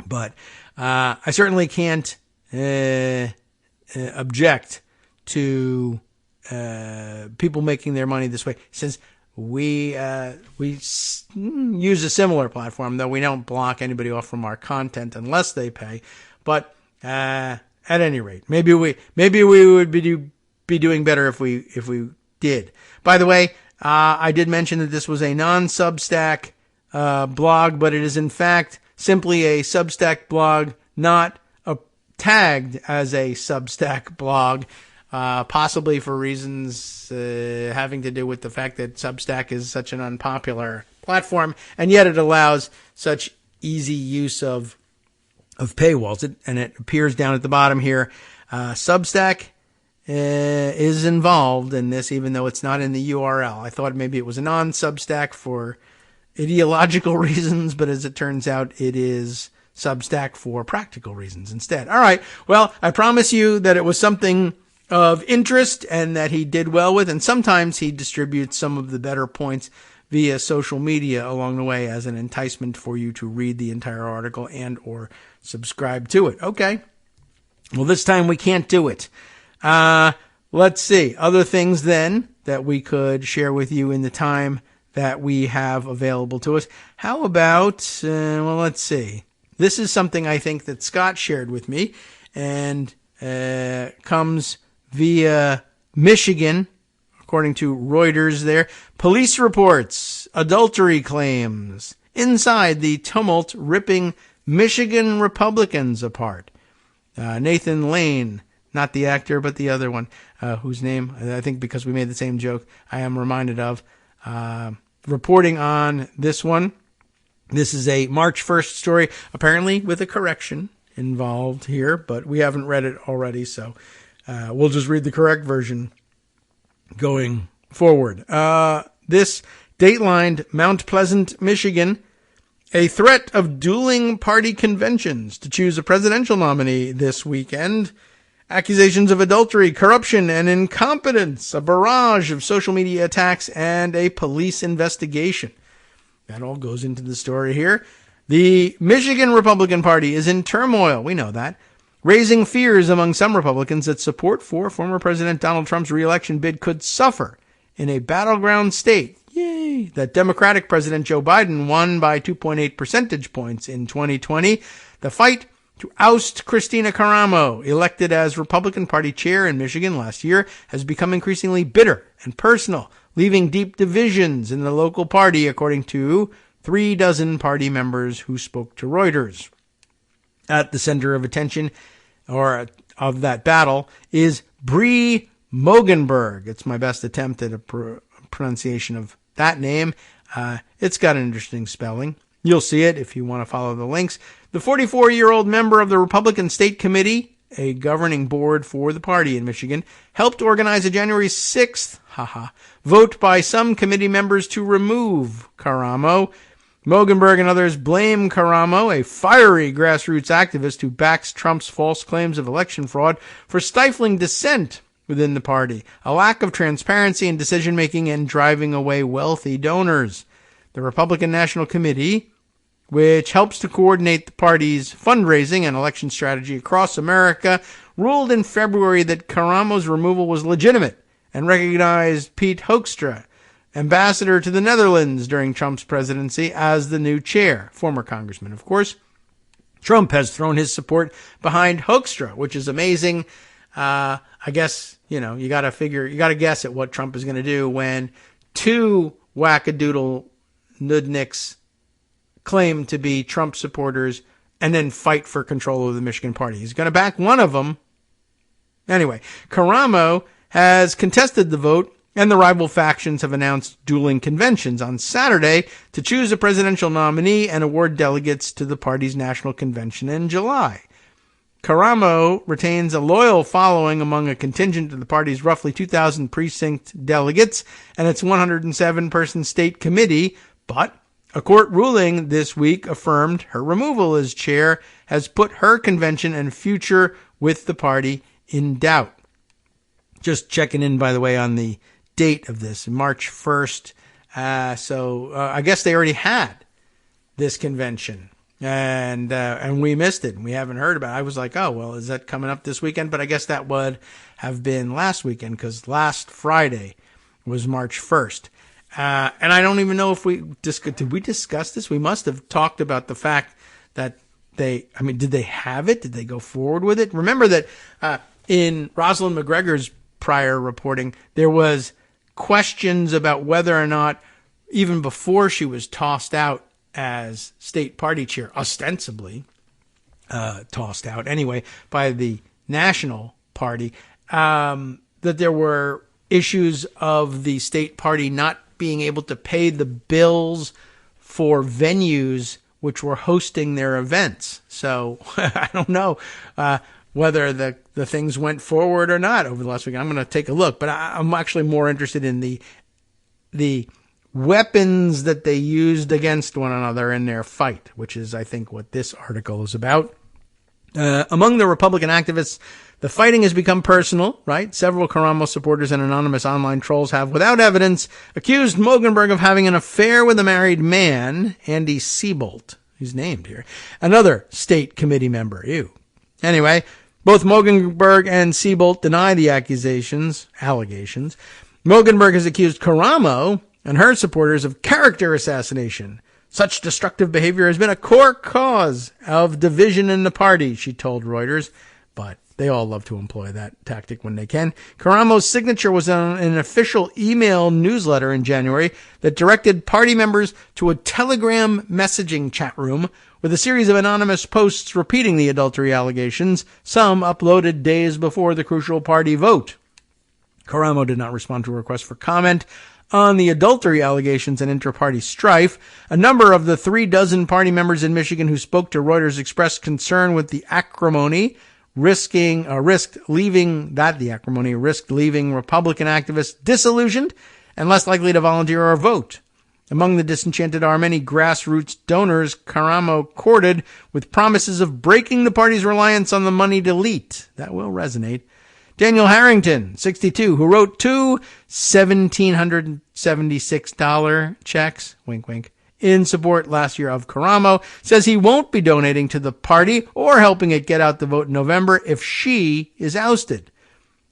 But I certainly can't object to people making their money this way, since we use a similar platform, though we don't block anybody off from our content unless they pay. But at any rate, maybe we would be doing better if we did. By the way, I did mention that this was a non-Substack blog, but it is in fact simply a Substack blog, not tagged as a Substack blog, possibly for reasons having to do with the fact that Substack is such an unpopular platform, and yet it allows such easy use of paywalls. And it appears down at the bottom here, Substack is involved in this, even though it's not in the URL. I thought maybe it was a non-Substack for ideological reasons, but as it turns out, it is Substack for practical reasons instead. All right. Well, I promise you that it was something of interest and that he did well with, and sometimes he distributes some of the better points via social media along the way as an enticement for you to read the entire article and or subscribe to it. Okay. Well, this time we can't do it. Let's see. Other things then that we could share with you in the time that we have available to us. How about, let's see. This is something I think that Scott shared with me, and comes via Michigan, according to Reuters there. Police reports, adultery claims, inside the tumult ripping Michigan Republicans apart. Nathan Lane, not the actor, but the other one, whose name, I think because we made the same joke, I am reminded of, reporting on this one. This is a March 1st story, apparently with a correction involved here, but we haven't read it already, so we'll just read the correct version going forward. This datelined Mount Pleasant, Michigan, a threat of dueling party conventions to choose a presidential nominee this weekend. Accusations of adultery, corruption, and incompetence, a barrage of social media attacks, and a police investigation. That all goes into the story here. The Michigan Republican Party is in turmoil, we know that, raising fears among some Republicans that support for former President Donald Trump's re-election bid could suffer in a battleground state. Yay! That Democratic President Joe Biden won by 2.8 percentage points in 2020. The fight to oust Christina Caramo, elected as Republican Party chair in Michigan last year, has become increasingly bitter and personal, leaving deep divisions in the local party, according to 36 party members who spoke to Reuters. At the center of attention, or of that battle, is Bree Mogenberg. It's my best attempt at a pronunciation of that name. It's got an interesting spelling. You'll see it if you want to follow the links. The 44-year-old member of the Republican State Committee, a governing board for the party in Michigan, helped organize a January 6th vote by some committee members to remove Caramo. Mogenberg and others blame Caramo, a fiery grassroots activist who backs Trump's false claims of election fraud, for stifling dissent within the party, a lack of transparency in decision-making, and driving away wealthy donors. The Republican National Committee, which helps to coordinate the party's fundraising and election strategy across America, ruled in February that Caramo's removal was legitimate and recognized Pete Hoekstra, ambassador to the Netherlands during Trump's presidency, as the new chair, former congressman, of course. Trump has thrown his support behind Hoekstra, which is amazing. I guess, you got to guess at what Trump is going to do when two wackadoodle nudniks claim to be Trump supporters and then fight for control of the Michigan party. He's going to back one of them. Anyway, Caramo has contested the vote, and the rival factions have announced dueling conventions on Saturday to choose a presidential nominee and award delegates to the party's national convention in July. Caramo retains a loyal following among a contingent of the party's roughly 2,000 precinct delegates and its 107-person state committee, but a court ruling this week affirmed her removal as chair has put her convention and future with the party in doubt. Just checking in, by the way, on the date of this, March 1st. So I guess they already had this convention, and we missed it, and we haven't heard about it. I was like, oh, well, is that coming up this weekend? But I guess that would have been last weekend, because last Friday was March 1st. And I don't even know if did we discuss this? We must have talked about the fact that did they have it? Did they go forward with it? Remember that in Rosalind McGregor's prior reporting, there was questions about whether or not, even before she was tossed out as state party chair, ostensibly tossed out anyway by the national party, that there were issues of the state party not being able to pay the bills for venues which were hosting their events. So I don't know whether the things went forward or not over the last week. I'm going to take a look, but I'm actually more interested in the weapons that they used against one another in their fight, which is, I think, what this article is about. Among the Republican activists, the fighting has become personal, right? Several Caramo supporters and anonymous online trolls have, without evidence, accused Mogenberg of having an affair with a married man, Andy Seabolt, who's named here, another state committee member. Ew. Anyway, both Mogenberg and Seabolt deny the allegations. Mogenberg has accused Caramo and her supporters of character assassination. Such destructive behavior has been a core cause of division in the party, she told Reuters. but they all love to employ that tactic when they can. Karamo's signature was on an official email newsletter in January that directed party members to a Telegram messaging chat room with a series of anonymous posts repeating the adultery allegations, some uploaded days before the crucial party vote. Karamo did not respond to a request for comment on the adultery allegations and inter-party strife. A number of the 36 party members in Michigan who spoke to Reuters expressed concern with the acrimony, risked leaving Republican activists disillusioned and less likely to volunteer or vote. Among the disenchanted are many grassroots donors Karamo courted with promises of breaking the party's reliance on the moneyed elite. That will resonate. Daniel Harrington, 62, who wrote two $1,776 checks, wink, wink, in support last year of Karamo, says he won't be donating to the party or helping it get out the vote in November if she is ousted.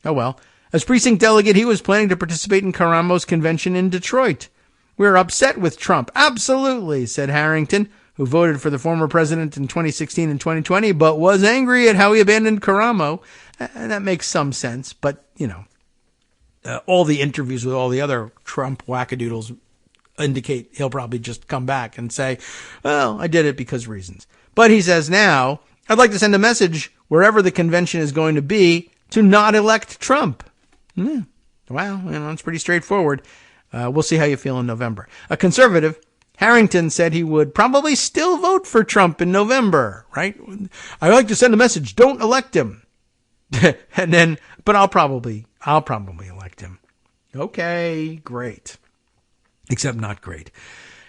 Oh well. As precinct delegate, he was planning to participate in Karamo's convention in Detroit. We're upset with Trump. Absolutely, said Harrington, who voted for the former president in 2016 and 2020, but was angry at how he abandoned Karamo. And that makes some sense, but, all the interviews with all the other Trump wackadoodles indicate he'll probably just come back and say, well, I did it because reasons. But he says now, I'd like to send a message wherever the convention is going to be to not elect Trump. Wow, it's pretty straightforward. We'll see how you feel in November. A conservative, Harrington, said he would probably still vote for Trump in November, right? I'd like to send a message, don't elect him. But I'll probably elect him. Okay, great. Except not great.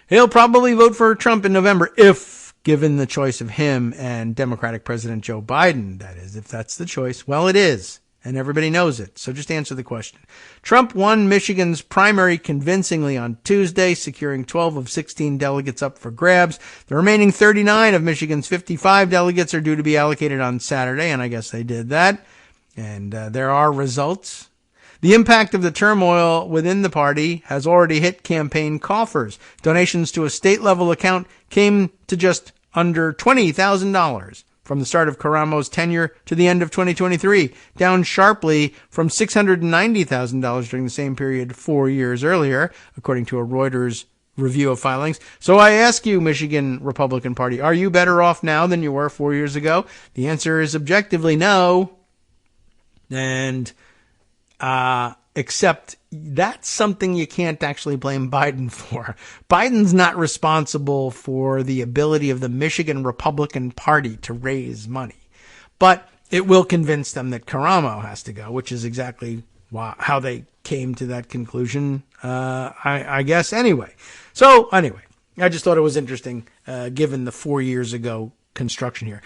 He'll probably vote for Trump in November if given the choice of him and Democratic President Joe Biden. That is, if that's the choice. Well, it is. And everybody knows it. So just answer the question. Trump won Michigan's primary convincingly on Tuesday, securing 12 of 16 delegates up for grabs. The remaining 39 of Michigan's 55 delegates are due to be allocated on Saturday, and I guess they did that. And there are results. The impact of the turmoil within the party has already hit campaign coffers. Donations to a state-level account came to just under $20,000 from the start of Karamo's tenure to the end of 2023, down sharply from $690,000 during the same period 4 years earlier, according to a Reuters review of filings. So I ask you, Michigan Republican Party, are you better off now than you were 4 years ago? The answer is objectively no. And except that's something you can't actually blame Biden for. Biden's not responsible for the ability of the Michigan Republican Party to raise money. But it will convince them that Karamo has to go, which is exactly how they came to that conclusion, I guess, anyway. So, anyway, I just thought it was interesting, given the 4 years ago construction here.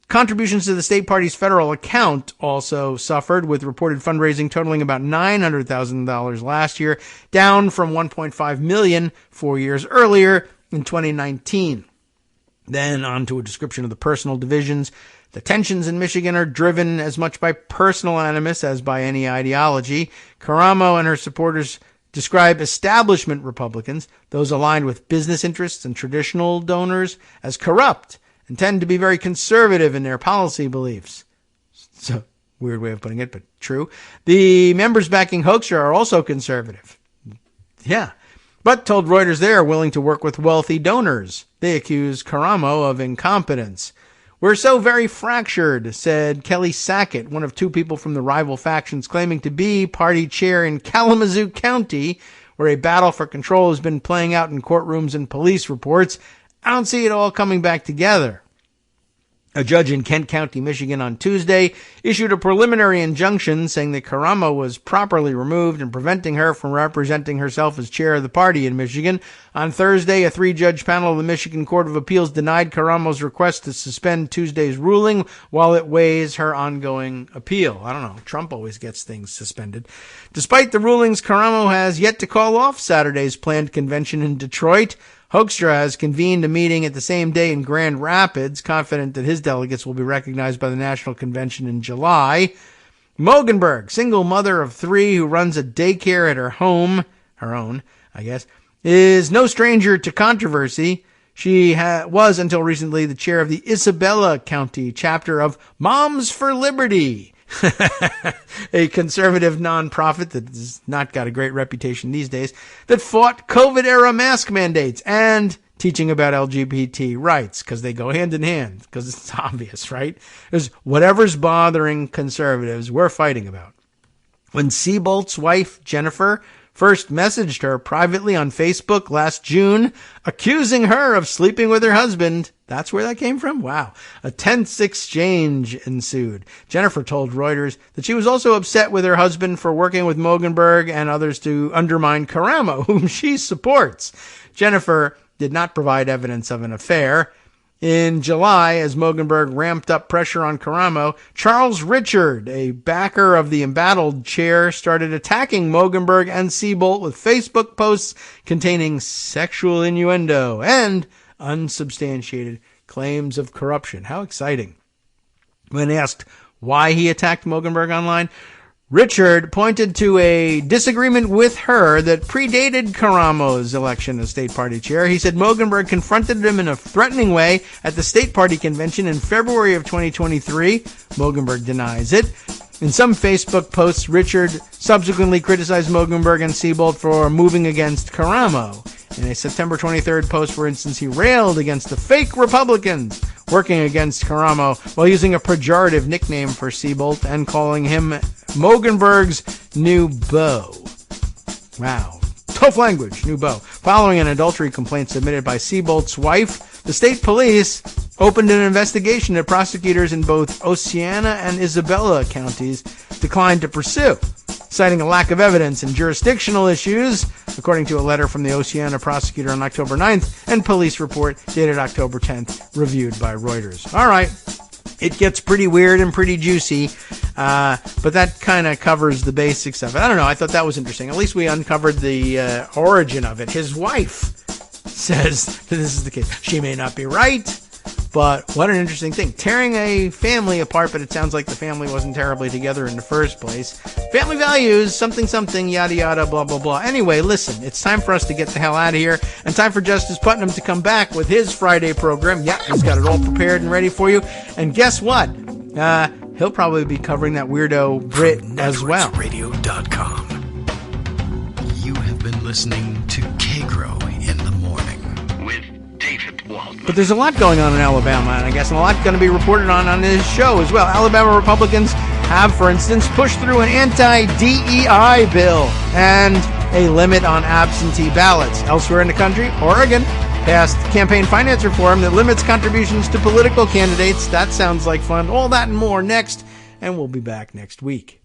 Contributions to the state party's federal account also suffered, with reported fundraising totaling about $900,000 last year, down from $1.5 million 4 years earlier in 2019. Then on to a description of the personal divisions. The tensions in Michigan are driven as much by personal animus as by any ideology. Karamo and her supporters describe establishment Republicans, those aligned with business interests and traditional donors, as corrupt and tend to be very conservative in their policy beliefs. So, weird way of putting it, but true. The members backing Hoekstra are also conservative. Yeah. But told Reuters they are willing to work with wealthy donors. They accuse Karamo of incompetence. We're so very fractured, said Kelly Sackett, one of two people from the rival factions claiming to be party chair in Kalamazoo County, where a battle for control has been playing out in courtrooms and police reports. I don't see it all coming back together. A judge in Kent County, Michigan on Tuesday issued a preliminary injunction saying that Karamo was properly removed and preventing her from representing herself as chair of the party in Michigan. On Thursday, a 3-judge panel of the Michigan Court of Appeals denied Karamo's request to suspend Tuesday's ruling while it weighs her ongoing appeal. I don't know. Trump always gets things suspended. Despite the rulings, Karamo has yet to call off Saturday's planned convention in Detroit. Hoekstra has convened a meeting at the same day in Grand Rapids, confident that his delegates will be recognized by the National Convention in July. Mogenberg, single mother of 3 who runs a daycare at her home, her own, I guess, is no stranger to controversy. She was, until recently, the chair of the Isabella County chapter of Moms for Liberty, a conservative nonprofit that has not got a great reputation these days, that fought COVID-era mask mandates and teaching about LGBT rights, because they go hand in hand, because it's obvious, right? Because whatever's bothering conservatives, we're fighting about. When Seabolt's wife, Jennifer, first messaged her privately on Facebook last June, accusing her of sleeping with her husband. That's where that came from? Wow. A tense exchange ensued. Jennifer told Reuters that she was also upset with her husband for working with Mogenberg and others to undermine Karamo, whom she supports. Jennifer did not provide evidence of an affair. In July, as Mogenberg ramped up pressure on Karamo, Charles Richard, a backer of the embattled chair, started attacking Mogenberg and Seabolt with Facebook posts containing sexual innuendo and unsubstantiated claims of corruption. How exciting. When asked why he attacked Mogenberg online, Richard pointed to a disagreement with her that predated Karamo's election as state party chair. He said Mogenberg confronted him in a threatening way at the state party convention in February of 2023. Mogenberg denies it. In some Facebook posts, Richard subsequently criticized Mogenberg and Seabolt for moving against Karamo. In a September 23rd post, for instance, he railed against the fake Republicans working against Karamo while using a pejorative nickname for Seabolt and calling him Mogenberg's new beau. Wow. Tough language, new beau. Following an adultery complaint submitted by Seabolt's wife, the state police opened an investigation that prosecutors in both Oceana and Isabella counties declined to pursue, citing a lack of evidence and jurisdictional issues, according to a letter from the Oceana prosecutor on October 9th and police report dated October 10th, reviewed by Reuters. All right. It gets pretty weird and pretty juicy, but that kind of covers the basics of it. I don't know. I thought that was interesting. At least we uncovered the origin of it. His wife says that this is the case. She may not be right, but what an interesting thing. Tearing a family apart, but it sounds like the family wasn't terribly together in the first place. Family values, something, something, yada, yada, blah, blah, blah. Anyway, listen, it's time for us to get the hell out of here, and time for Justice Putnam to come back with his Friday program. Yeah, he's got it all prepared and ready for you. And guess what? He'll probably be covering that weirdo Brit as well. Radio.com. You have been listening to Kagro in the morning with David Waldman. But there's a lot going on in Alabama, and I guess a lot going to be reported on his show as well. Alabama Republicans have, for instance, pushed through an anti-DEI bill and a limit on absentee ballots. Elsewhere in the country, Oregon passed campaign finance reform that limits contributions to political candidates. That sounds like fun. All that and more next, and we'll be back next week.